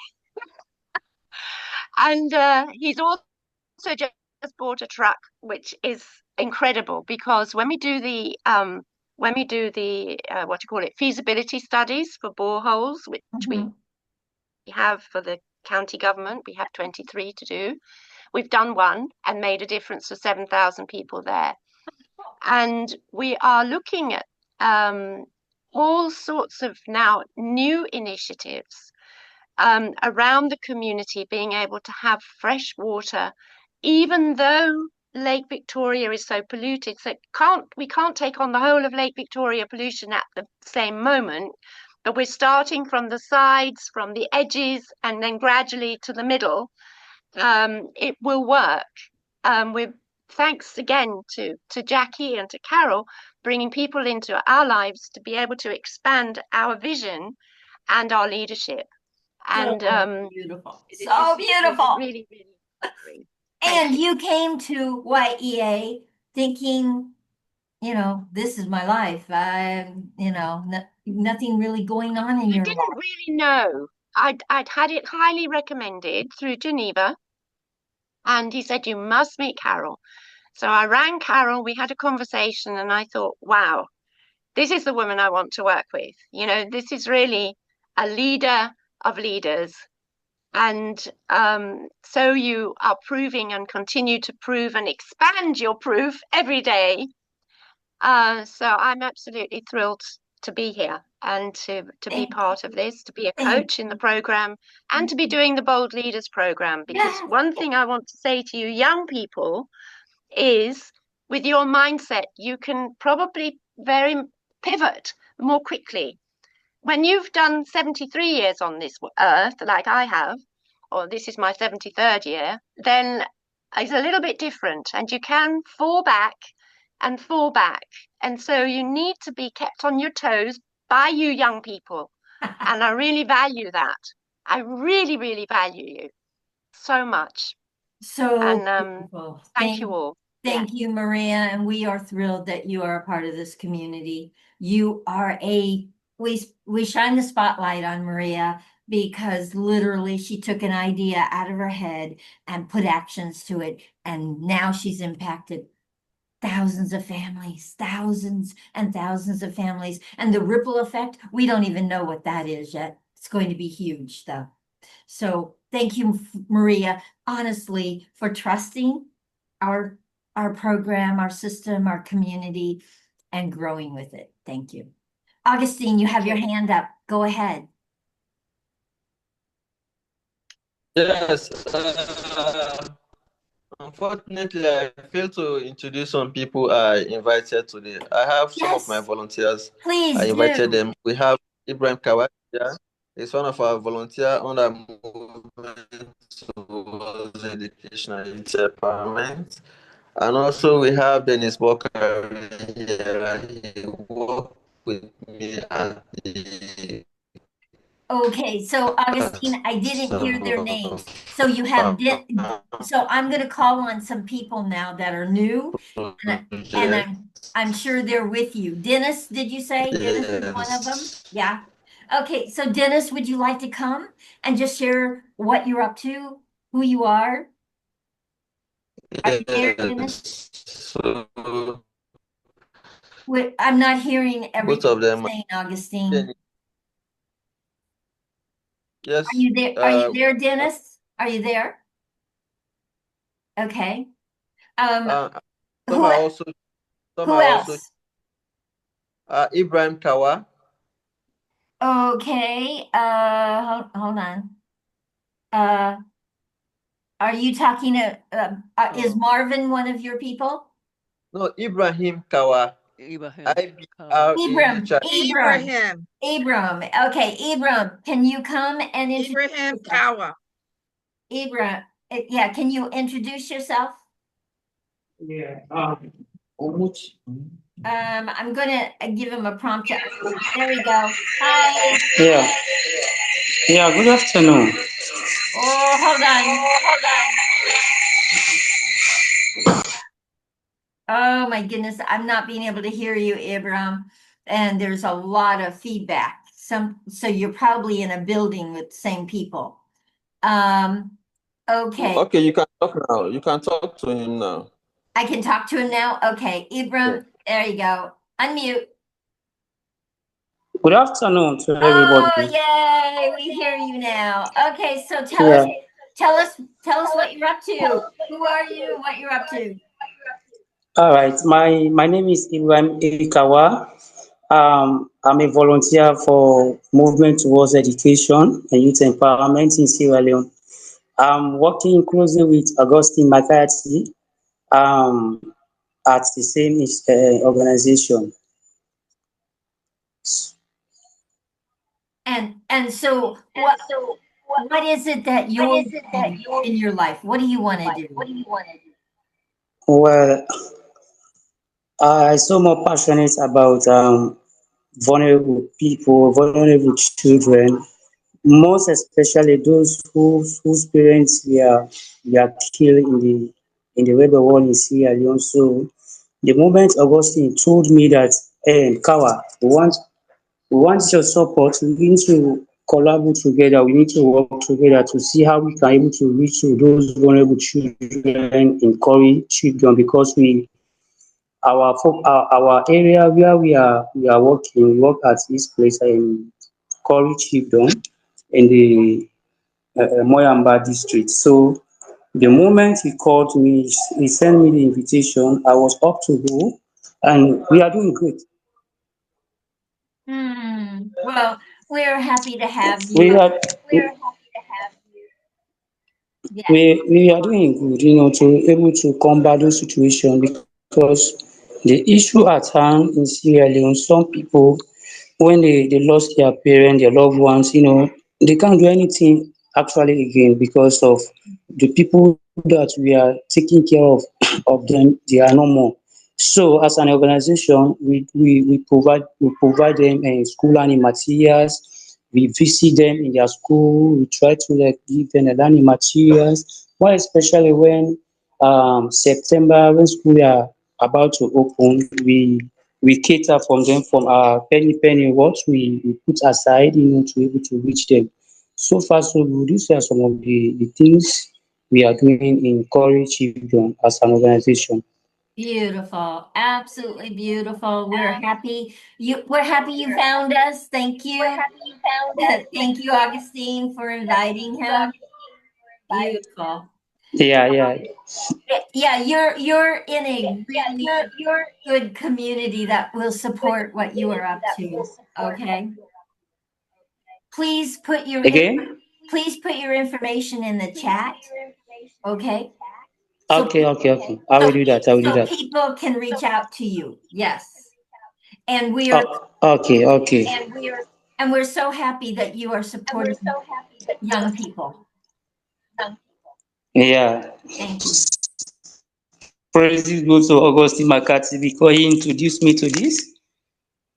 And he's also just bought a truck, which is incredible because when we do the what do you call it, feasibility studies for boreholes, which we have for the county government, we have 23 to do. We've done one and made a difference for 7,000 people there. And we are looking at all sorts of now new initiatives around the community being able to have fresh water, even though Lake Victoria is so polluted. So we can't take on the whole of Lake Victoria pollution at the same moment, but we're starting from the sides, from the edges, and then gradually to the middle. It will work. We're thanks again to Jackie and to Carol bringing people into our lives to be able to expand our vision and our leadership. And beautiful. So beautiful. Really, really. And you came to Y.E.A. thinking, this is my life. Nothing really going on in your life. I didn't really know. I'd had it highly recommended through Geneva. And he said, you must meet Carol. So I rang Carol, we had a conversation, and I thought, wow, this is the woman I want to work with. This is really a leader of leaders. And so you are proving and continue to prove and expand your proof every day. So I'm absolutely thrilled to be here and to be part of this, to be a coach in the program and to be doing the Bold Leaders program. Because one thing I want to say to you young people is with your mindset, you can probably pivot more quickly. When you've done 73 years on this earth, like I have, or this is my 73rd year, then it's a little bit different and you can fall back. And so you need to be kept on your toes by you young people. And I really value that. I really, really value you so much. So and thank you all. Thank you, Maria. And we are thrilled that you are a part of this community. You are we shine the spotlight on Maria because literally she took an idea out of her head and put actions to it. And now she's impacted thousands of families, thousands and thousands of families. And the ripple effect, we don't even know what that is yet. It's going to be huge though. So thank you, Maria, honestly, for trusting our program, our system, our community, and growing with it. Thank you. Augustine, you have your hand up. Go ahead. Yes. Unfortunately, I failed to introduce some people I invited today. I have some of my volunteers. Please I invited do. them. We have Ibrahim Kawai. He's one of our volunteers on the movement towards education and empowerment. And also we have Dennis Walker here. He worked with me at the Okay, so Augustine, I didn't hear their names. So you have, so I'm going to call on some people now that are new, and I'm sure they're with you. Dennis, did you say? Dennis is one of them? Yeah. Okay, so Dennis, would you like to come and just share what you're up to, who you are? Are you there, Dennis? So, I'm not hearing everything both of them saying, Augustine. Yes. Are you there? Are you there, Dennis? Are you there? Okay. Who else? Ibrahim Kawa. Okay. Hold on. Are you talking is Marvin one of your people? No, Ibrahim Kawa. Ibrahim. Abram. Okay, Abram, can you come and introduce Ibrahim Kawa. Abram, yeah, can you introduce yourself? Yeah. I'm gonna give him a prompt. There we go. Hi. Yeah. Yeah, good afternoon. Oh, hold on. Oh my goodness, I'm not being able to hear you, Abraham. And there's a lot of feedback. So you're probably in a building with the same people. Okay. Okay, you can talk now. You can talk to him now. I can talk to him now? Okay, Abraham, there you go. Unmute. Good afternoon to Oh, everybody. yay, we hear you now. Okay, so tell Yeah. us what you're up to. Who are you and what you're up to? All right. My name is Ibrahim Ikawa. I'm a volunteer for Movement Towards Education and Youth Empowerment in Sierra Leone. I'm working closely with Augustine McCarthy at the same organization. And so what is it that you're doing in your life? What do you want to do? Well, I'm so more passionate about vulnerable people, vulnerable children, most especially those whose parents were killed in the rebel war in Sierra Leone. So the moment Augustine told me that, hey, Kawa, we want your support, we need to collaborate together, we need to work together to see how we can able to reach to those vulnerable children, encourage children, because our area where we are working, we work at this place in Corey Chiefdom in the Moyamba district. So the moment he called me, he sent me the invitation. I was up to go, and we are doing great. Well, we're happy to have We you. are Yeah. we are doing good, to able to combat those situations, because the issue at hand in Sierra Leone, some people when they lost their parents, their loved ones, they can't do anything actually again because of the people that we are taking care of them, they are no more. So as an organization, we provide them school learning materials. We visit them in their school. We try to give them the learning materials. More especially when September, when school are about to open, we cater from them from our penny what we put aside, to be able to reach them. So far, so good. These are some of the things we are doing in Courage Children as an organization. Beautiful. Absolutely beautiful. We're happy you found us. Thank you. Thank you, Augustine, for inviting him. Beautiful. Yeah. Yeah, you're in a really good community that will support what you are up to. Okay. Please put your Again? please put your information in the chat. Okay. So Okay. I will do that. I will do so that. people can reach out to you. Yes. And we're Okay. and we're so happy that you are supporting young people. Yeah. Thank you. Praise goes to Augustine McCarthy because he introduced me to this.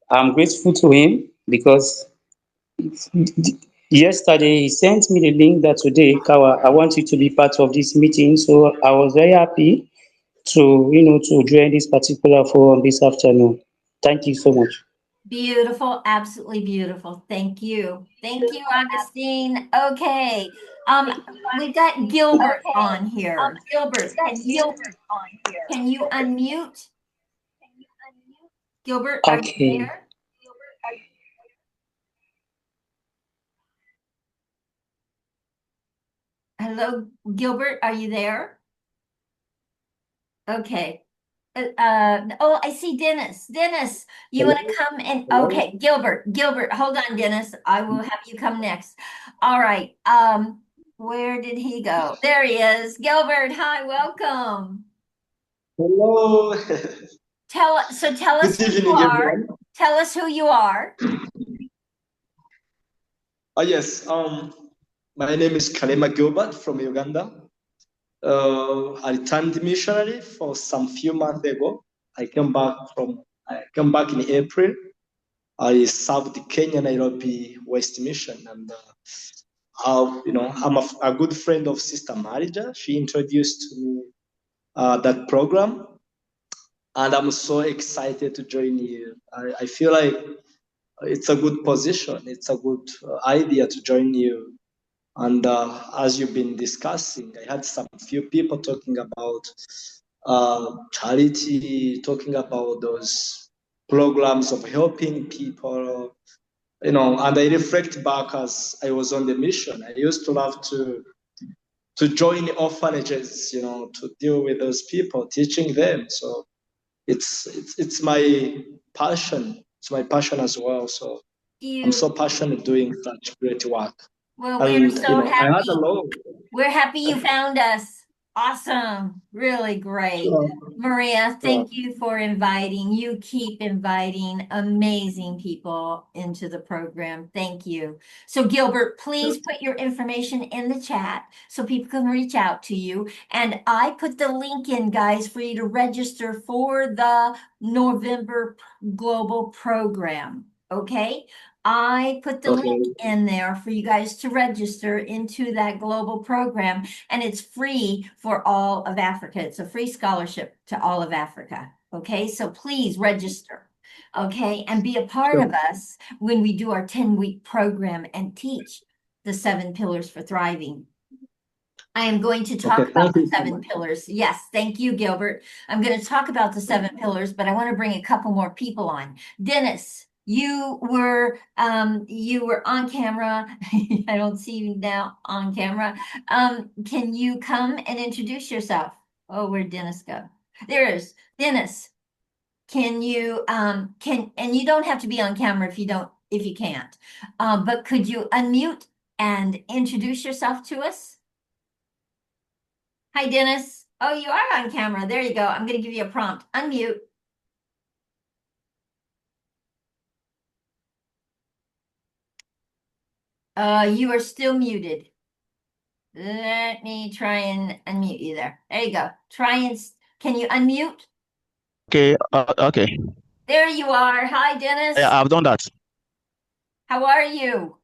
I'm grateful to him because yesterday he sent me the link that today, Kawa, I want you to be part of this meeting. So I was very happy to join this particular forum this afternoon. Thank you so much. Beautiful, absolutely beautiful. Thank you. Thank you, Augustine. Okay. We've got Gilbert on here. Gilbert, can you unmute? Gilbert, are you Okay. there? Hello, Gilbert, are you there? Okay. Oh, I see Dennis. Dennis, you want to come and okay, Gilbert, hold on, Dennis. I will have you come next. All right. Where did he go? There he is. Gilbert, hi, welcome. Hello. Tell us Good who you evening, are. everyone. Tell us who you are. Oh, yes. My name is Kalema Gilbert from Uganda. I returned missionary for some few months ago. I came back in April. I served Kenya Nairobi West Mission, and I'm a good friend of Sister Marija. She introduced me that program. and I'm so excited to join you. I feel like it's a good position. It's a good idea to join you. And as you've been discussing, I had some few people talking about charity, talking about those programs of helping people, and I reflect back as I was on the mission. I used to love to join orphanages, to deal with those people, teaching them. So it's my passion. It's my passion as well. So I'm You, so passionate doing such great work. well, we're And so I had a happy. lot. We're happy you found us. Awesome. Really great. Sure, Maria, sure. thank you for inviting. You keep inviting amazing people into the program. Thank you. So Gilbert, please put your information in the chat so people can reach out to you. And I put the link in, guys, for you to register for the November Global Program. Okay? I put the Okay. link in there for you guys to register into that global program, and it's free for all of Africa. It's a free scholarship to all of Africa. Okay, so please register. Okay, and be a part Sure. of us when we do our 10-week program and teach the 7 pillars for thriving. I am going to talk Okay. about Thank the you so 7 much. pillars. Yes, thank you, Gilbert. I'm going to talk about the 7 pillars, but I want to bring a couple more people on. Dennis, you were on camera. I don't see you now on camera. Can you come and introduce yourself? Oh, where'd Dennis go? There is Dennis. Can you and you don't have to be on camera if you can't. But could you unmute and introduce yourself to us? Hi, Dennis. Oh, you are on camera. There you go. I'm going to give you a prompt. Unmute. You are still muted. Let me try and unmute you there. There you go. Can you unmute? Okay, okay. There you are. Hi, Dennis. Yeah, I've done that. How are you?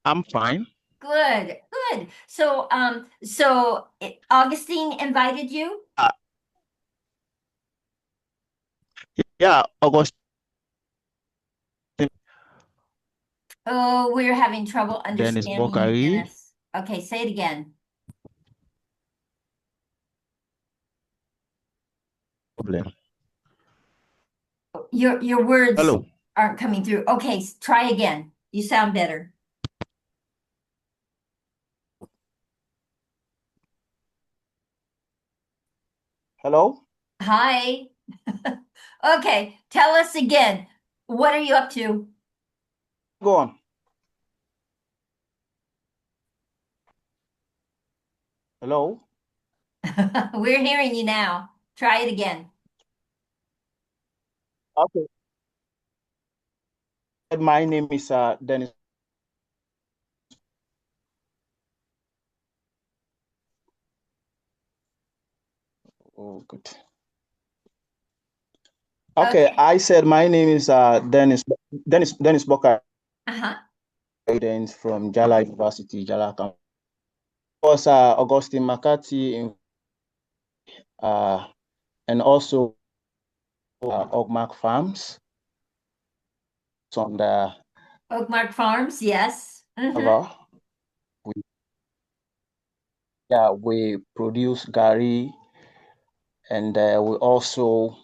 I'm fine. Good, good. So, Augustine invited you? Yeah, August. Oh, we're having trouble Dennis understanding you, Bokari. Dennis. Okay, say it again. Problem. Your words Hello. aren't coming through. Okay, try again. You sound better. Hello. Hi. Okay, tell us again. What are you up to? Go on. Hello. We're hearing you now. Try it again. Okay. My name is Dennis. Oh, good. Okay, I said my name is Dennis Bokari. Uh-huh. From Jala University, Jala campus. Was Augustine McCarthy and also Ogmark Farms on the Oakmark Farms, yes. cover. We produce Gary, and we also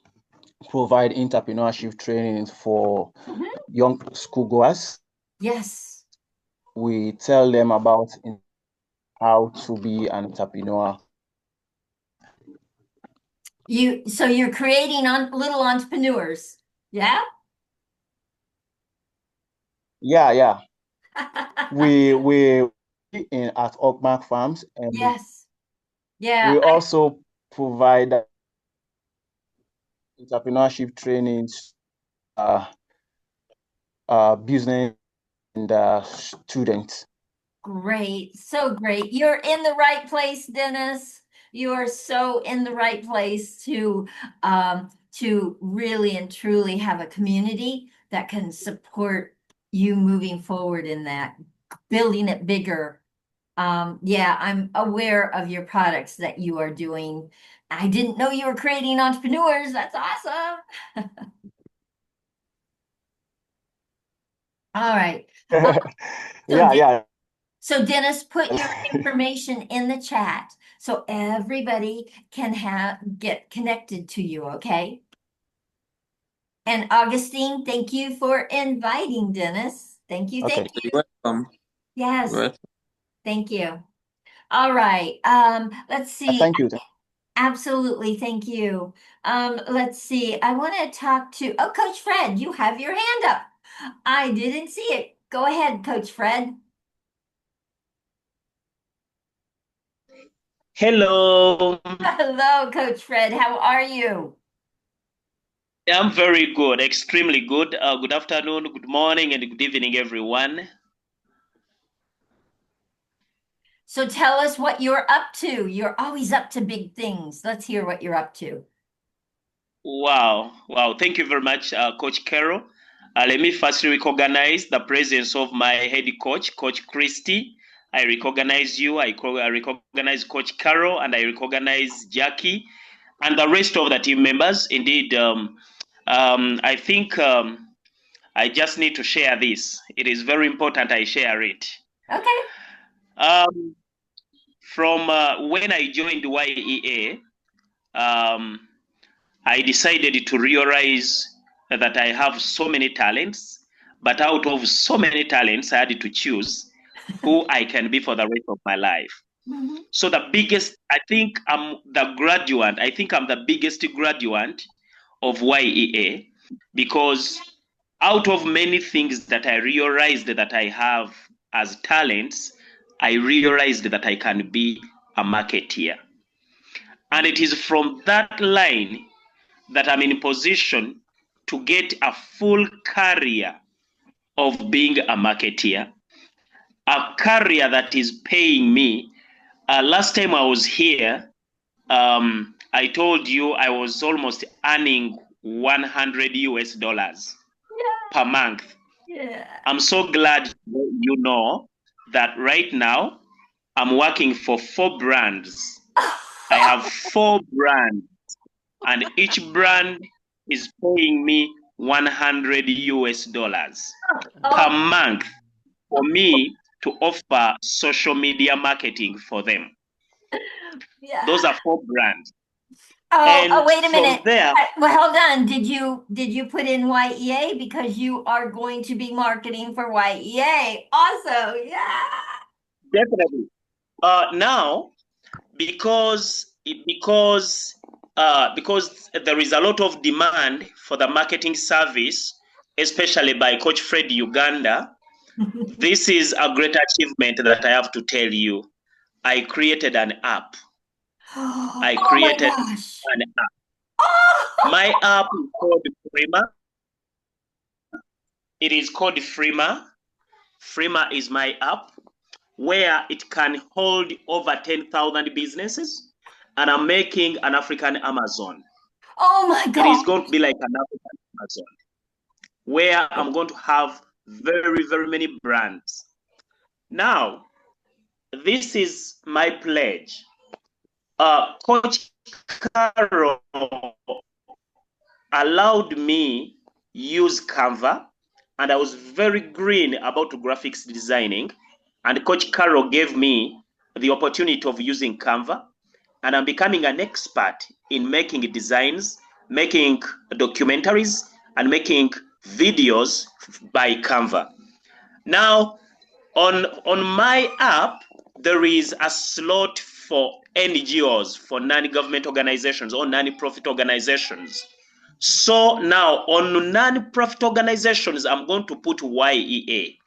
provide entrepreneurship training for young schoolgoers. Yes. We tell them about how to be an entrepreneur. So you're creating little entrepreneurs, yeah? Yeah. we at Ogmark Farms, and Yes. Yeah. we also provide entrepreneurship trainings, business and students. Great. So great. You're in the right place, Dennis. You are so in the right place to really and truly have a community that can support you moving forward in that, building it bigger. Yeah, I'm aware of your products that you are doing. I didn't know you were creating entrepreneurs. That's awesome. All right. So Yeah, yeah. So Dennis, put your information in the chat so everybody can get connected to you, okay? And Augustine, thank you for inviting Dennis. Thank you, Okay. thank you. You're welcome. Yes, Well, thank you. All right, let's see. Thank you. Absolutely, thank you. Let's see. I want to talk to, oh, Coach Fred, you have your hand up. I didn't see it. Go ahead, Coach Fred. Hello, Hello, Coach Fred. How are you? I'm very good, extremely good. Good afternoon, good morning, and good evening, everyone. So tell us what you're up to. You're always up to big things. Let's hear what you're up to. Wow, wow. Thank you very much, Coach Carol. Let me first recognize the presence of my head coach, Coach Christy. I recognize you, I recognize Coach Carol, and I recognize Jackie and the rest of the team members. Indeed, I think I just need to share this. It is very important I share it. Okay. Um, from when I joined YEA, I decided to realize that I have so many talents, but out of so many talents, I had to choose who I can be for the rest of my life. Mhm. So the biggest, I think I'm the graduate, I think I'm the biggest graduate of YEA because out of many things that I realized that I have as talents, I realized that I can be a marketeer. And it is from that line that I'm in position to get a full career of being a marketeer, a career that is paying me. Last time I was here, I told you I was almost earning 100 US dollars per month. Yeah. I'm so glad you know that right now I'm working for 4 brands. I have 4 brands, and each brand is paying me 100 US dollars per Oh, month for me to offer social media marketing for them. yeah. Those are 4 brands. Oh, And wait a from minute. there, Well, hold on. Did you put in YEA because you are going to be marketing for YEA? Also, yeah. definitely. Now, because there is a lot of demand for the marketing service, especially by Coach Fred Uganda, this is a great achievement that I have to tell you. I created an app. I Oh my created gosh. an app. Oh, My app is called Frima. It is called Frima. Frima is my app where it can hold over 10,000 businesses, and I'm making an African Amazon. oh my It is God. going to be like an African Amazon where I'm going to have very, very many brands. Now, this is my pledge. Coach Carol allowed me use Canva, and I was very green about graphics designing. And Coach Carol gave me the opportunity of using Canva, and I'm becoming an expert in making designs, making documentaries, and making videos by Canva. Now, on my app, there is a slot for NGOs, for non-government organizations or non-profit organizations. So now on non-profit organizations, I'm going to put YEA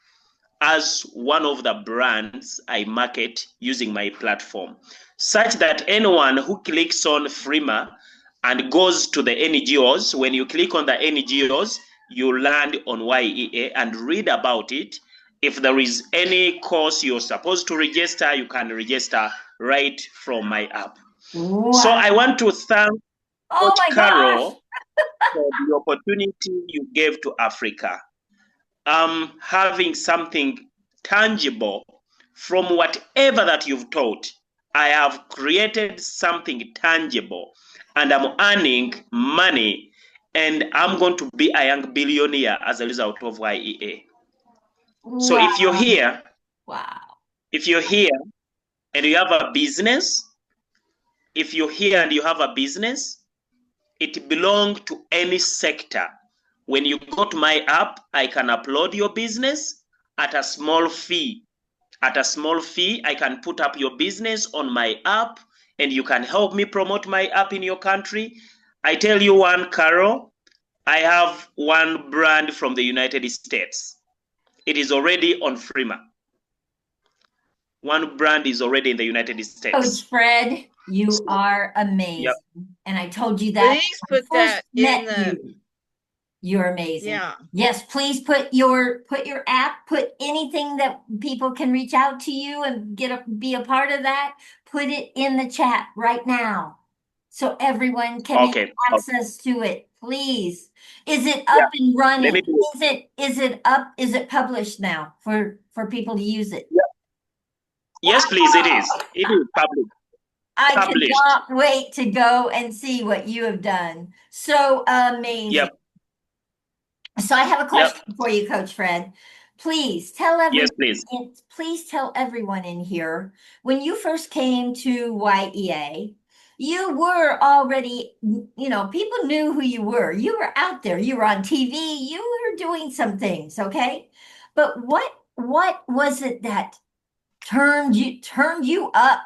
as one of the brands I market using my platform, such that anyone who clicks on Frima and goes to the NGOs, when you click on the NGOs, you land on YEA and read about it. If there is any course you're supposed to register, you can register right from my app. So Wow. I want to thank Oh Coach my gosh. Carol for the opportunity you gave to Africa. Having something tangible from whatever that you've taught, I have created something tangible and I'm earning money and I'm going to be a young billionaire as a result of YEA. So if you're here, if you're here and you have a business, if you're here and you have a business, it belongs to any sector. When you go to my app, I can upload your business at a small fee. At a small fee, I can put up your business on my app and you can help me promote my app in your country. I tell you one, Carol, I have one brand from the United States. It is already on Freema. One brand is already in the United States. Coach Fred, you are amazing. Yep. And I told you that Please when I put first that met in the, you. You're amazing. yeah. Yes, please put your app, put anything that people can reach out to you and be a part of that. Put it in the chat right now so everyone can have access to it. Please. Is it up and running? Is it up? Is it published now for people to use it? Yeah. Yes, please, it is. It is published. I cannot wait to go and see what you have done. So amazing. Yep. So I have a question for you, Coach Fred. Please tell everyone. Yes, please. Please tell everyone in here, when you first came to YEA, you were already, people knew who you were. You were out there. You were on TV. You were doing some things, okay? But what was it that turned you up,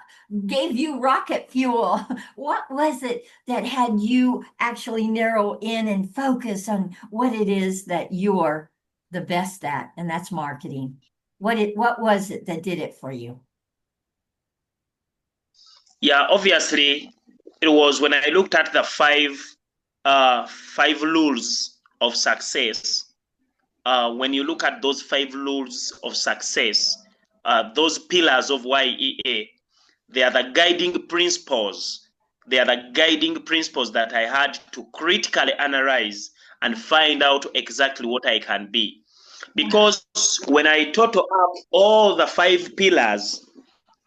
gave you rocket fuel? What was it that had you actually narrow in and focus on what it is that you're the best at, and that's marketing? What was it that did it for you? Yeah, obviously, it was when I looked at the five rules of success. When you look at those 5 rules of success, those pillars of YEA, they are the guiding principles. They are the guiding principles that I had to critically analyze and find out exactly what I can be. Because when I total up all the 5 pillars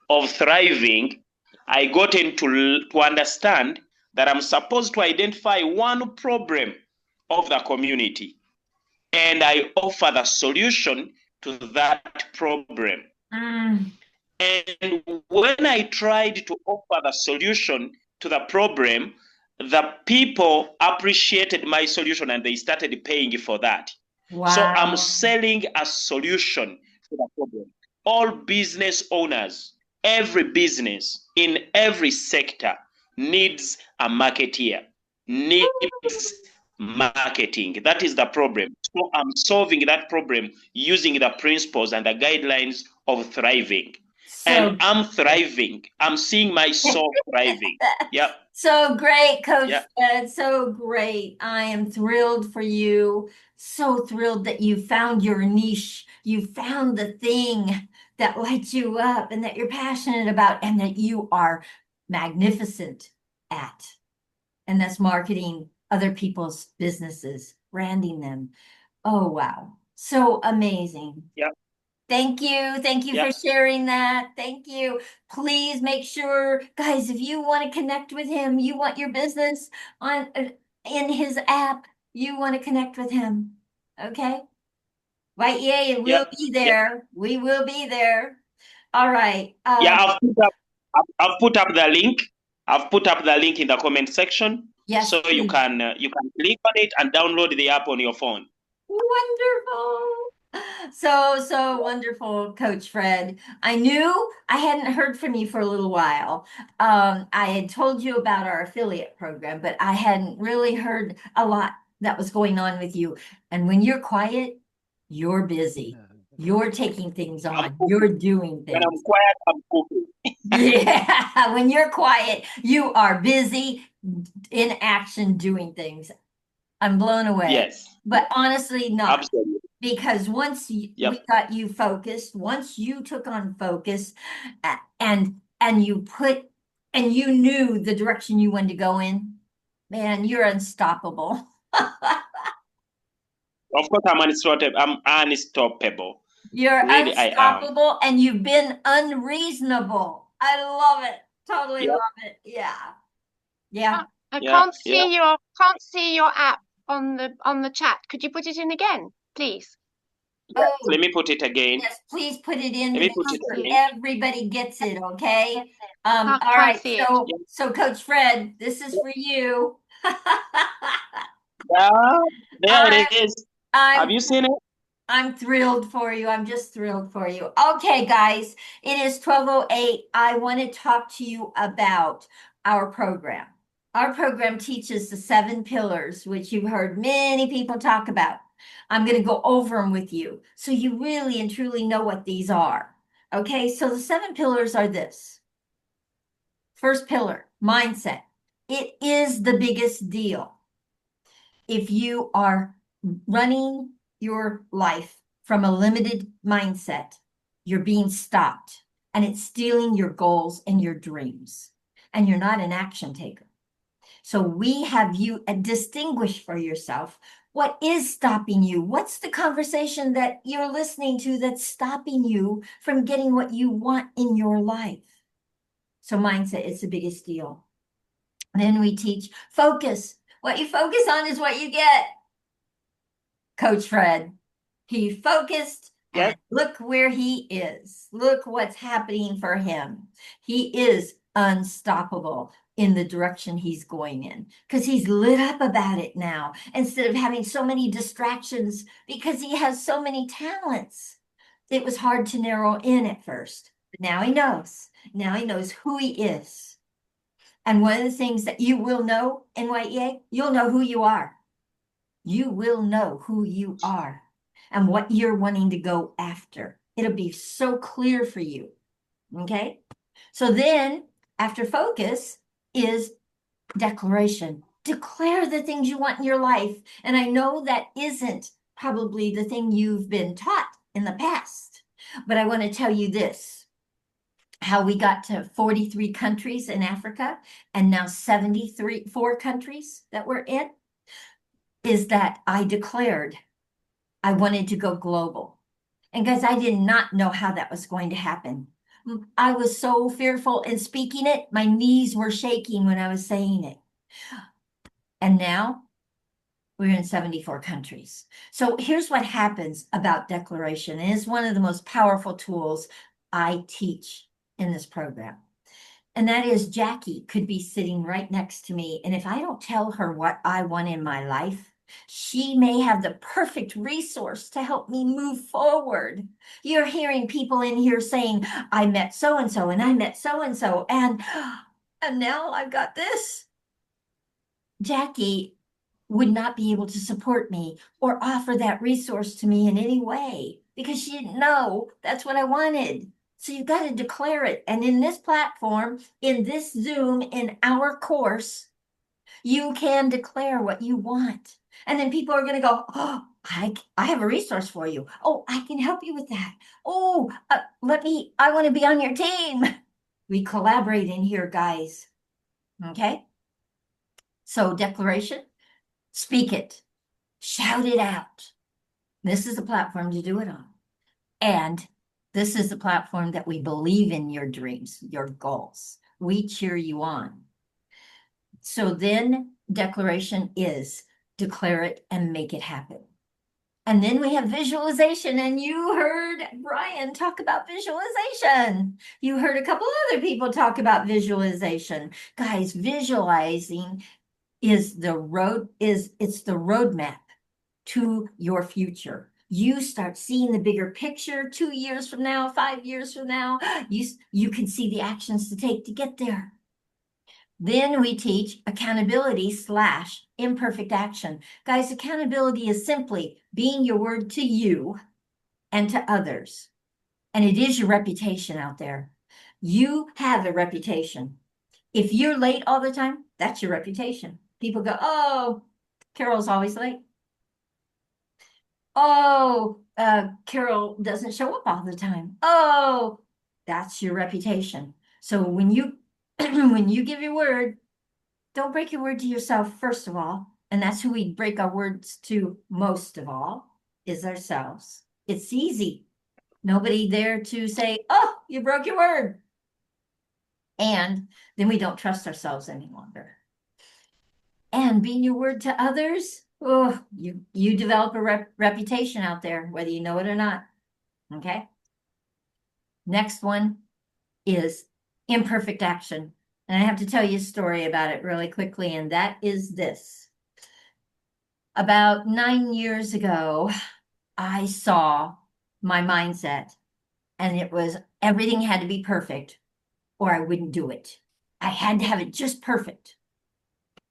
of thriving, I got into to understand that I'm supposed to identify one problem of the community, and I offer the solution to that problem. And when I tried to offer the solution to the problem, the people appreciated my solution and they started paying for that. Wow. So I'm selling a solution to the problem. All business owners, every business in every sector needs a marketeer, needs marketing. That is the problem. So I'm solving that problem using the principles and the guidelines of thriving. And I'm thriving. I'm seeing myself thriving. Yeah. So great, Coach Fred. So great. I am thrilled for you. So thrilled that you found your niche. You found the thing that lights you up and that you're passionate about and that you are magnificent at. And that's marketing other people's businesses, branding them. Oh, wow. So amazing. Yeah. Thank you. Thank you for sharing that. Thank you. Please make sure, guys, if you want to connect with him, you want your business on in his app, you want to connect with him. Okay? YEA will be there. We will be there. All right. I've put up the link. I've put up the link in the comment section. Yes, so you can click on it and download the app on your phone. Wonderful. So wonderful, Coach Fred. I knew I hadn't heard from you for a little while. I had told you about our affiliate program, but I hadn't really heard a lot that was going on with you. And when you're quiet, you're busy. You're taking things on. You're doing things. When I'm quiet, I'm cooking. Yeah, when you're quiet, you are busy in action doing things. I'm blown away. Yes. But honestly, not. Absolutely. Because once we got you focused, once you took on focus and you knew the direction you wanted to go in, man, you're unstoppable. Of course, I'm unstoppable. You're Really, I am. unstoppable and you've been unreasonable. I love it. Totally Yeah, love it. Yeah. Yeah. I yeah, can't yeah. see your app on the chat. Could you put it in again, please? Yeah. Oh, Let me put it again. yes, please put it in Let to me make put it sure again. everybody gets it, okay? All Can't right. see it. So Coach Fred, this is for you. Yeah, there I'm, it is. Have I'm you seen it? I'm thrilled for you. I'm just thrilled for you. Okay, guys, it is 12:08. I want to talk to you about our program. Our program teaches the 7 pillars, which you've heard many people talk about. I'm going to go over them with you so you really and truly know what these are. Okay, so the 7 pillars are this. First pillar, mindset. It is the biggest deal. If you are running your life from a limited mindset, you're being stopped and it's stealing your goals and your dreams, and you're not an action taker. So we have you distinguish for yourself what is stopping you. What's the conversation that you're listening to that's stopping you from getting what you want in your life? So mindset is the biggest deal. Then we teach focus. What you focus on is what you get. Coach Fred. He focused Yes. and look where he is. Look what's happening for him. He is unstoppable in the direction he's going in because he's lit up about it now instead of having so many distractions because he has so many talents. It was hard to narrow in at first, but now he knows. Now he knows who he is. And one of the things that you will know in Y.E.A, you'll know who you are. You will know who you are and what you're wanting to go after. It'll be so clear for you. Okay. So then after focus is declaration. Declare the things you want in your life. And I know that isn't probably the thing you've been taught in the past, but I want to tell you this. How we got to 43 countries in Africa and now 4 countries that we're in is that I declared I wanted to go global. And guys, I did not know how that was going to happen. I was so fearful in speaking it. My knees were shaking when I was saying it. And now we're in 74 countries. So here's what happens about declaration. And it's one of the most powerful tools I teach in this program. And that is Jackie could be sitting right next to me. And if I don't tell her what I want in my life, she may have the perfect resource to help me move forward. You're hearing people in here saying, I met so-and-so and I met so-and-so and now I've got this. Jackie would not be able to support me or offer that resource to me in any way because she didn't know that's what I wanted. So you've got to declare it. And in this platform, in this Zoom, in our course, you can declare what you want. And then people are going to go, oh, I have a resource for you. Oh, I can help you with that. Oh, I want to be on your team. We collaborate in here, guys. Okay. So declaration, speak it, shout it out. This is the platform to do it on. And this is the platform that we believe in your dreams, your goals. We cheer you on. So then declaration is declare it and make it happen. And then we have visualization. And you heard Brian talk about visualization. You heard a couple other people talk about visualization. Guys, visualizing is the roadmap to your future. You start seeing the bigger picture 2 years from now, 5 years from now. You can see the actions to take to get there. Then we teach accountability / imperfect action. Guys, accountability is simply being your word to you and to others. And it is your reputation out there. You have a reputation. If you're late all the time, that's your reputation. People go, oh, Carol's always late. Oh, Carol doesn't show up all the time. Oh, that's your reputation. So when you when you give your word, don't break your word to yourself, first of all. And that's who we break our words to most of all, is ourselves. It's easy. Nobody there to say, oh, you broke your word. And then we don't trust ourselves any longer. And being your word to others, oh, you develop a reputation out there, whether you know it or not. Okay. Next one is imperfect action. And I have to tell you a story about it really quickly, and that is this. About 9 years ago, I saw my mindset, and it was everything had to be perfect or I wouldn't do it. I had to have it just perfect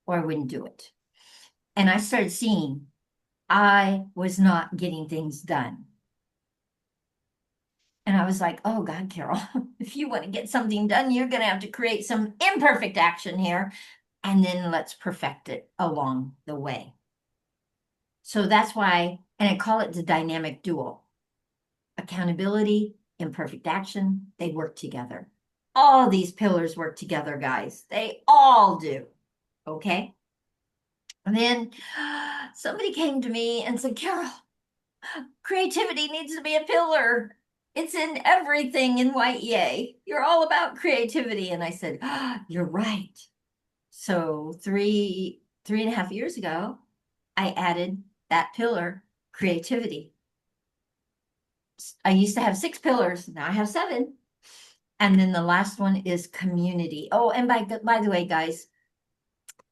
or I wouldn't do it. And I started seeing I was not getting things done. And I was like, oh God, Carol, if you want to get something done, you're going to have to create some imperfect action here. And then let's perfect it along the way. So that's why, and I call it the dynamic duo. Accountability, imperfect action, they work together. All these pillars work together, guys. They all do. Okay. And then somebody came to me and said, Carol, creativity needs to be a pillar. It's in everything in Y.E.A. You're all about creativity. And I said, you're right. So three and a half years ago, I added that pillar, creativity. I used to have 6 pillars. Now I have 7. And then the last one is community. Oh, and by the way, guys,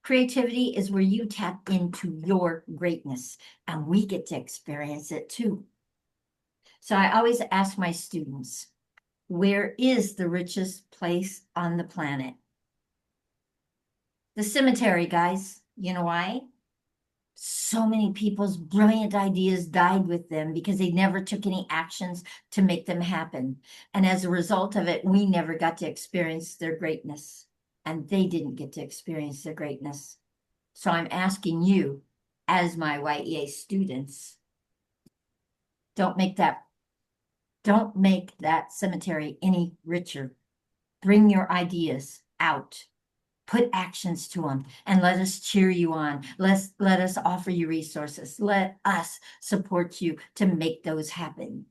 creativity is where you tap into your greatness, and we get to experience it too. So I always ask my students, where is the richest place on the planet? The cemetery, guys. You know why? So many people's brilliant ideas died with them because they never took any actions to make them happen. And as a result of it, we never got to experience their greatness, and they didn't get to experience their greatness. So I'm asking you, as my Y.E.A. students, don't make that cemetery any richer. Bring your ideas out. Put actions to them and let us cheer you on. Let us offer you resources. Let us support you to make those happen.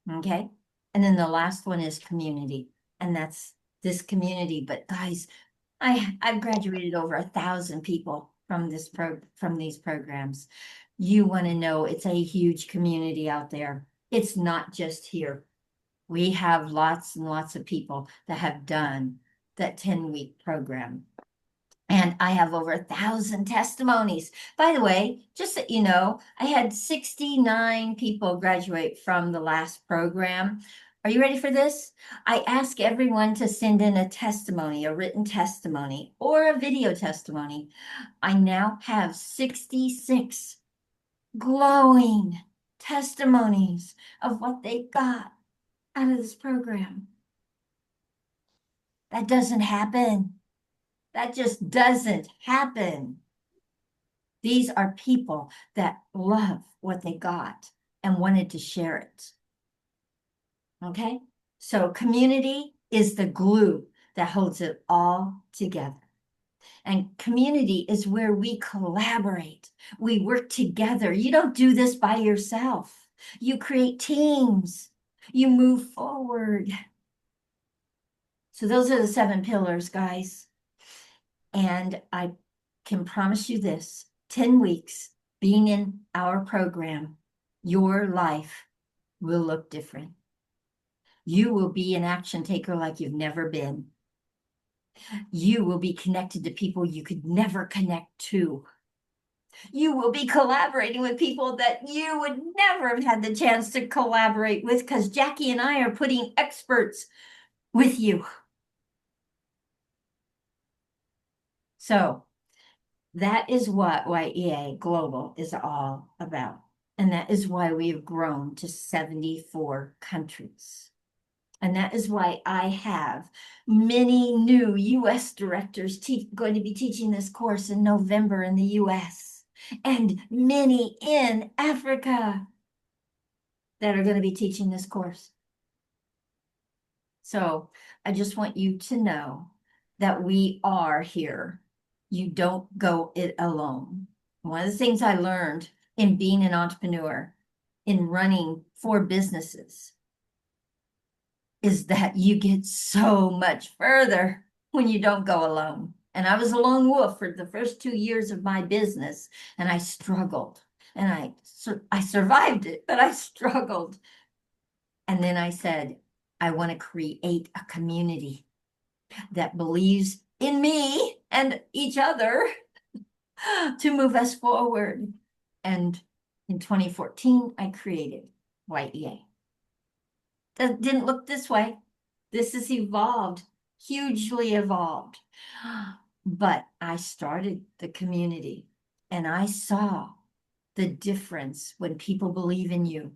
Okay. And then the last one is community. And that's this community. But guys, I've graduated over 1,000 people from these programs. You want to know it's a huge community out there. It's not just here. We have lots and lots of people that have done that 10-week program. And I have over 1,000 testimonies. By the way, just so you know, I had 69 people graduate from the last program. Are you ready for this? I ask everyone to send in a testimony, a written testimony, or a video testimony. I now have 66 glowing testimonies of what they got out of this program. That doesn't happen. That just doesn't happen. These are people that love what they got and wanted to share it. Okay? So community is the glue that holds it all together. And community is where we collaborate. We work together. You don't do this by yourself. You create teams. You move forward. So those are the 7 pillars, guys. And I can promise you this, 10 weeks being in our program, your life will look different. You will be an action taker like you've never been. You will be connected to people you could never connect to. You will be collaborating with people that you would never have had the chance to collaborate with, because Jackie and I are putting experts with you. So that is what Y.E.A. Global is all about. And that is why we have grown to 74 countries. And that is why I have many new U.S. directors going to be teaching this course in November in the U.S. and many in Africa that are going to be teaching this course. So I just want you to know that we are here. You don't go it alone. One of the things I learned in being an entrepreneur, in running 4 businesses, is that you get so much further when you don't go alone. And I was a lone wolf for the first 2 years of my business, and I struggled. And I survived it, but I struggled. And then I said, I want to create a community that believes in me and each other to move us forward. And in 2014, I created Y.E.A. That didn't look this way. This has evolved, hugely evolved. But I started the community and I saw the difference when people believe in you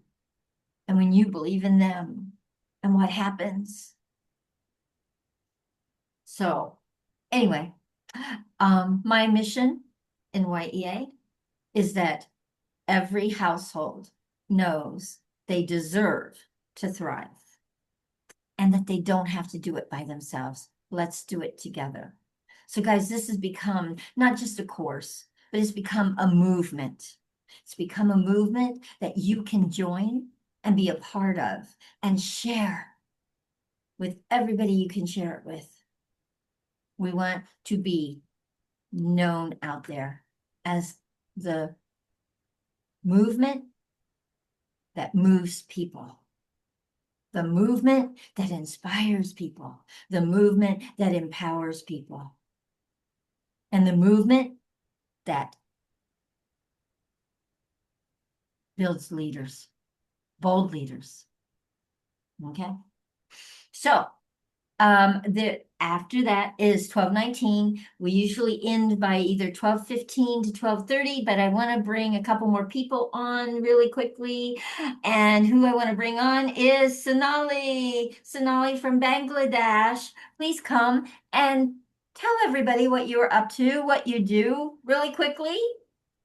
and when you believe in them and what happens. So anyway, my mission in Y.E.A. is that every household knows they deserve to thrive and that they don't have to do it by themselves. Let's do it together. So guys, this has become not just a course, but it's become a movement. It's become a movement that you can join and be a part of and share with everybody you can share it with. We want to be known out there as the movement that moves people, the movement that inspires people, the movement that empowers people, and the movement that builds leaders, bold leaders. Okay. So after that is 12:19. We usually end by either 12:15 to 12:30, but I want to bring a couple more people on really quickly. And who I want to bring on is Sonali. Sonali from Bangladesh. Please come and tell everybody what you're up to, what you do really quickly,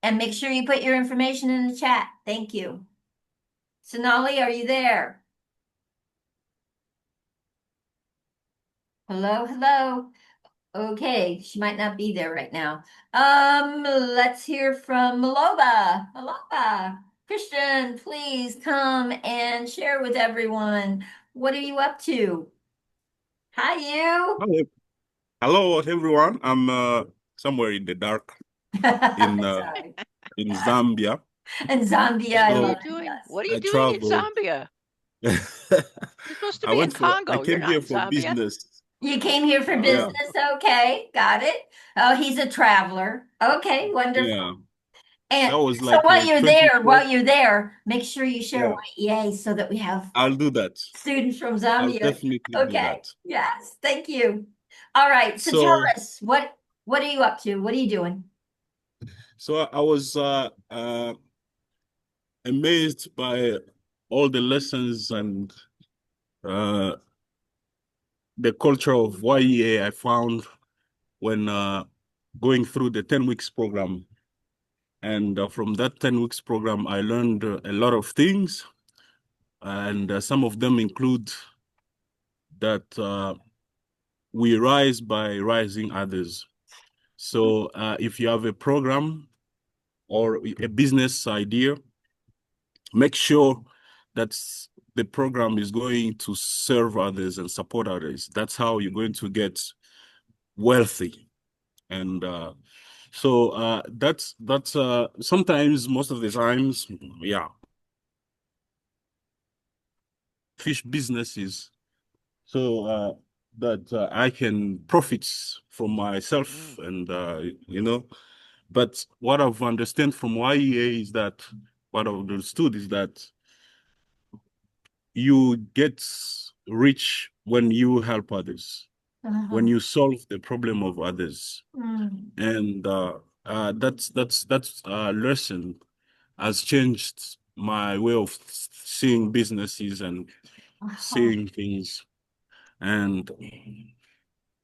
and make sure you put your information in the chat. Thank you. Sonali, are you there? Hello, hello. Okay, she might not be there right now. Let's hear from Maloba. Maloba. Christian, please come and share with everyone. What are you up to? Hi, you. Hello, hello everyone. I'm somewhere in the dark in Sorry. in Zambia. And Zambia, I So love What are you it. doing? Yes. What are you I doing in traveled. Zambia? You're supposed to be in I Congo. You're came not here in for Zambia. business. You came here for Oh, business? Okay, got it. Oh, he's a traveler. Okay, wonderful. Yeah, And that was so like while you're 2012. there, make sure you share Yeah, Y.E.A. so that we have I'll do that. students from I'll Zambia. definitely do Okay. that. Yes. Thank you. All right. So tell So us what are you up to? What are you doing? I was amazed by all the lessons and uh, the culture of YEA I found when going through the 10 weeks program. And from that 10 weeks program, I learned a lot of things. And some of them include that we rise by rising others. So if you have a program or a business idea, make sure that the program is going to serve others and support others. That's how you're going to get wealthy. And that's sometimes, most of the times, yeah, fish businesses so that I can profit from myself and but what I've understand from YEA is that what I've understood is that you get rich when you help others, when you solve the problem of others. Mm. And that's lesson has changed my way of seeing businesses and seeing things. And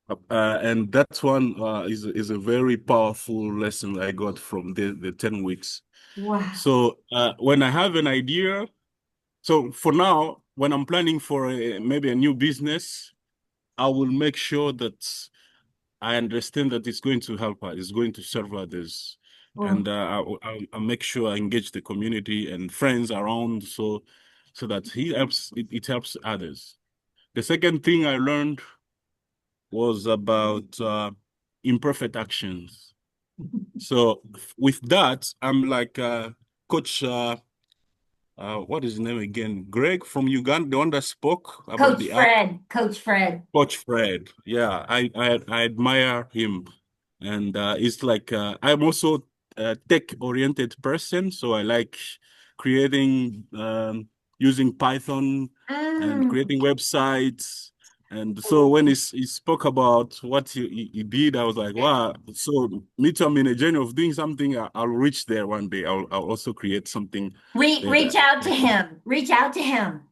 that one is a very powerful lesson I got from the 10 weeks. Wow. So when I have an idea, so for now, when I'm planning for maybe a new business, I will make sure that I understand that it's going to help us, it's going to serve others. And I'll make sure I engage the community and friends around so that it helps others. The second thing I learned was about imperfect actions. So with that, I'm like Coach, what is his name again? Greg from Uganda, the one that spoke about the app. Coach Fred. Coach Fred. Yeah, I admire him. And it's like I'm also a tech-oriented person, so I like creating, using Python and creating websites. And so when he spoke about what he did, I was like, wow. So me too, I'm in a journey of doing something. I'll reach there one day. I'll also create something. Reach out to him. Reach out to him.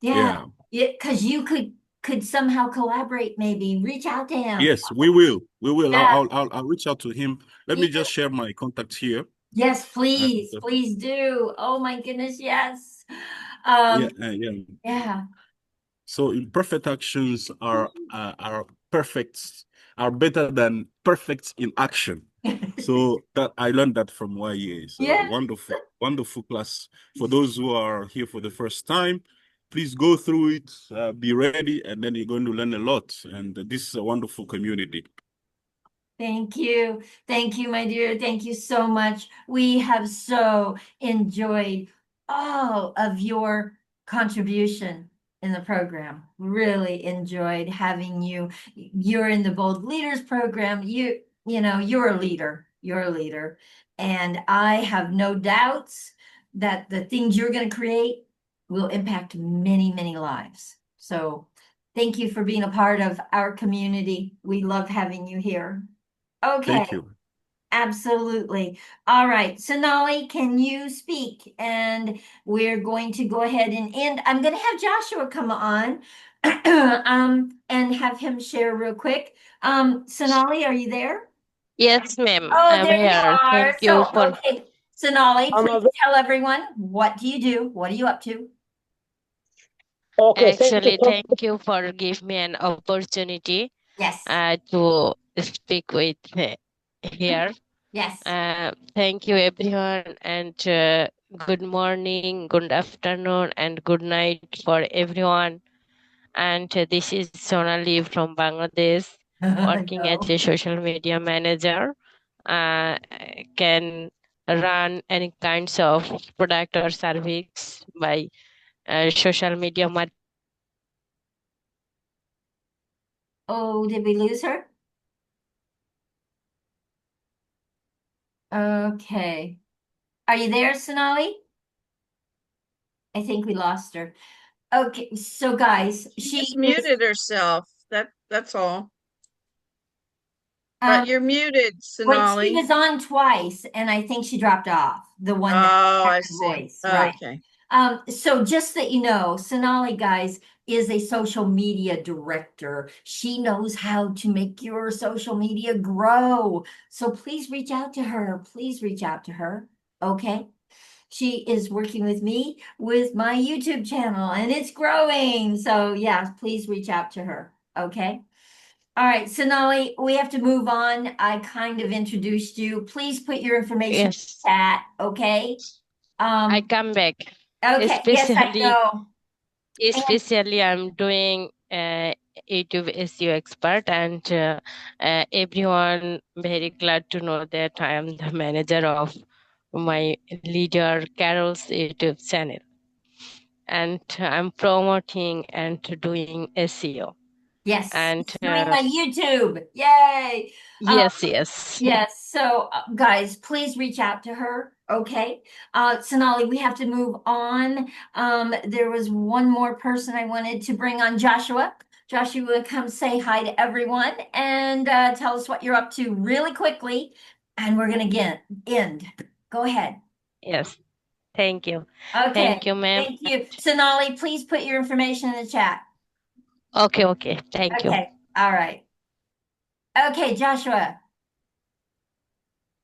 Yeah. Yeah. Because you could somehow collaborate, maybe. Reach out to him. Yes, we will. We will. Yeah. I'll reach out to him. Let me just share my contacts here. Yes, please. Please do. Oh my goodness, yes. Yeah. Yeah. So imperfect actions are perfect, are better than perfect in action. So that I learned that from YEA. So Yeah. wonderful class. For those who are here for the first time, please go through it, be ready, and then you're going to learn a lot. And this is a wonderful community. Thank you. Thank you, my dear. Thank you so much. We have so enjoyed all of your contribution in the program. Really enjoyed having you. You're in the Bold Leaders program. You know, you're a leader. You're a leader. And I have no doubts that the things you're going to create will impact many, many lives. So thank you for being a part of our community. We love having you here. Okay. Thank you. Absolutely. All right. Sonali, can you speak? And we're going to go ahead and end. I'm going to have Joshua come on and have him share real quick. Sonali, are you there? Yes, ma'am. Oh, I'm there you here. are. Thank you So, for okay, Sonali, please tell everyone, what do you do? What are you up to? actually thank you for giving me an opportunity. Yes. To speak with here. Yes. Thank you, everyone, and good morning, good afternoon, and good night for everyone. And this is Sonali from Bangladesh, working as a social media manager. Can run any kinds of product or service by social media marketing. Oh, did we lose her? Okay. Are you there, Sonali? I think we lost her. Okay, so guys, She muted herself. That's all. But you're muted, But Sonali. she was on twice, and I think she dropped off. The one that had the voice, right? Okay. So just that you know, Sonali, guys, is a social media director. She knows how to make your social media grow. So please reach out to her. Please reach out to her. Okay. She is working with me with my YouTube channel and it's growing. So yeah, please reach out to her. Okay. All right, Sonali, we have to move on. I kind of introduced you. Please put your information in the chat, okay? I come back. Okay, yes, I know. Especially I'm doing YouTube SEO expert, and everyone very glad to know that I am the manager of my leader Carol's YouTube channel, and I'm promoting and doing SEO. Yes, and doing my YouTube. Yay! Yes. Yes. So, guys, please reach out to her. Okay. Sonali, we have to move on. There was one more person I wanted to bring on, Joshua. Joshua, come say hi to everyone and tell us what you're up to really quickly. And we're going to end. Go ahead. Yes. Thank you. Okay. Thank you, ma'am. Thank you. Sonali, please put your information in the chat. Okay. Thank you. Okay. All right. Okay, Joshua.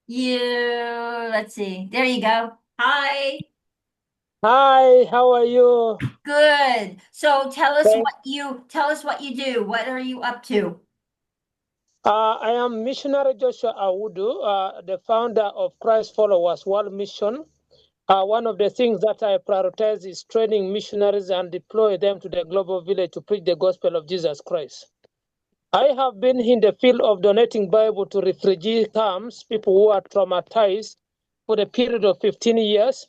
Let's see. There you go. Hi. Hi, how are you? Good. So tell us what you do. What are you up to? I am missionary Joshua Awudu, the founder of Christ Followers World Mission. one of the things that I prioritize is training missionaries and deploy them to the global village to preach the gospel of Jesus Christ. I have been in the field of donating Bible to refugee camps, people who are traumatized for the period of 15 years.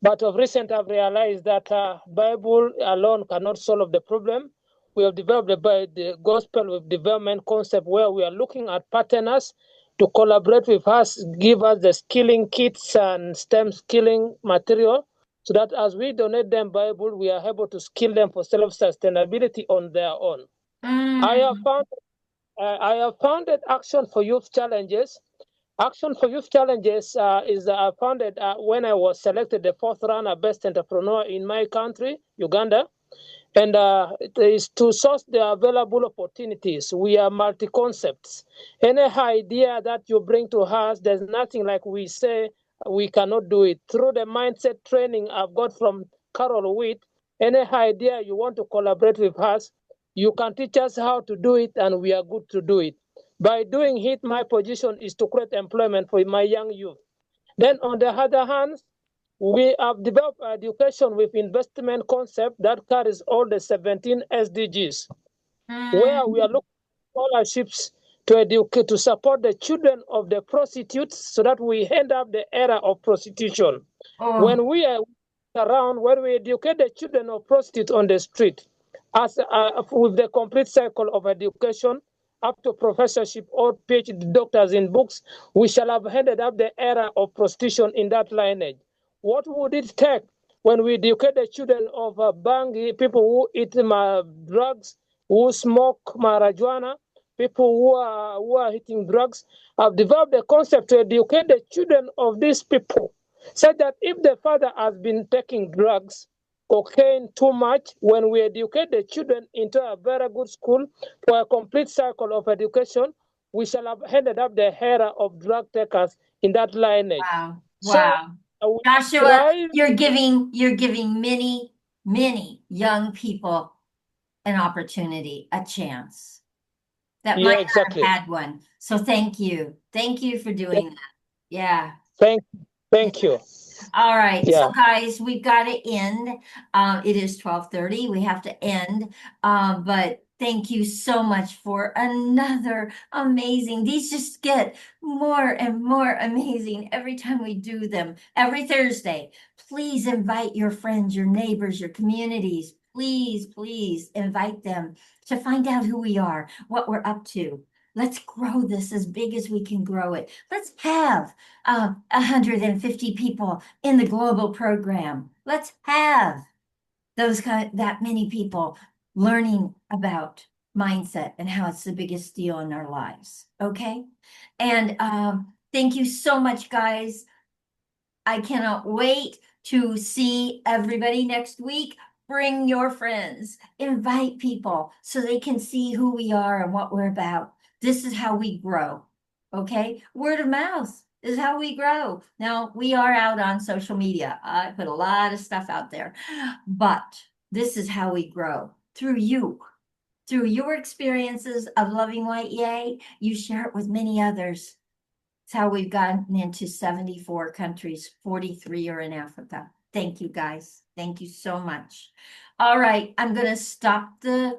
But of recent, I've realized that Bible alone cannot solve the problem. We have developed the gospel with development concept where we are looking at partners to collaborate with us, give us the skilling kits and STEM skilling material, so that as we donate them Bible, we are able to skill them for self-sustainability on their own. I have founded Action for Youth Challenges. Action for Youth Challenges I founded when I was selected the fourth runner best entrepreneur in my country, Uganda. And it is to source the available opportunities. We are multi-concepts. Any idea that you bring to us, there's nothing like we say we cannot do it. Through the mindset training I've got from Carol Witt, any idea you want to collaborate with us, you can teach us how to do it, and we are good to do it. By doing it, my position is to create employment for my young youth. Then on the other hand, we have developed education with investment concept that carries all the 17 SDGs, where we are looking at scholarships to educate, to support the children of the prostitutes so that we end up the era of prostitution. When we are around, when we educate the children of prostitutes on the street, as with the complete cycle of education, up to professorship or PhD doctors in books, we shall have ended up the era of prostitution in that lineage. What would it take when we educate the children of Bangi, people who eat drugs, who smoke marijuana, people who are eating drugs? Have developed the concept to educate the children of these people, so that if the father has been taking drugs, cocaine too much, when we educate the children into a very good school for a complete cycle of education, we shall have ended up the era of drug takers in that lineage. Wow. So, Wow. Joshua, you're giving many, many young people an opportunity, a chance that might not have had one. So thank you. Thank you for doing that. Yeah. Thank you. All right. Yeah. So guys, we've got to end. It is 12:30. We have to end. But thank you so much for another amazing. These just get more and more amazing every time we do them. Every Thursday. Please invite your friends, your neighbors, your communities. Please, please invite them to find out who we are, what we're up to. Let's grow this as big as we can grow it. Let's have 150 people in the global program. Let's have that many people learning about mindset and how it's the biggest deal in our lives. Okay. And thank you so much, guys. I cannot wait to see everybody next week. Bring your friends, invite people so they can see who we are and what we're about. This is how we grow. Okay. Word of mouth is how we grow. Now, we are out on social media. I put a lot of stuff out there, but this is how we grow through you. Through your experiences of loving Y.E.A, you share it with many others. It's how we've gotten into 74 countries, 43 are in Africa. Thank you, guys. Thank you so much. All right, I'm going to stop the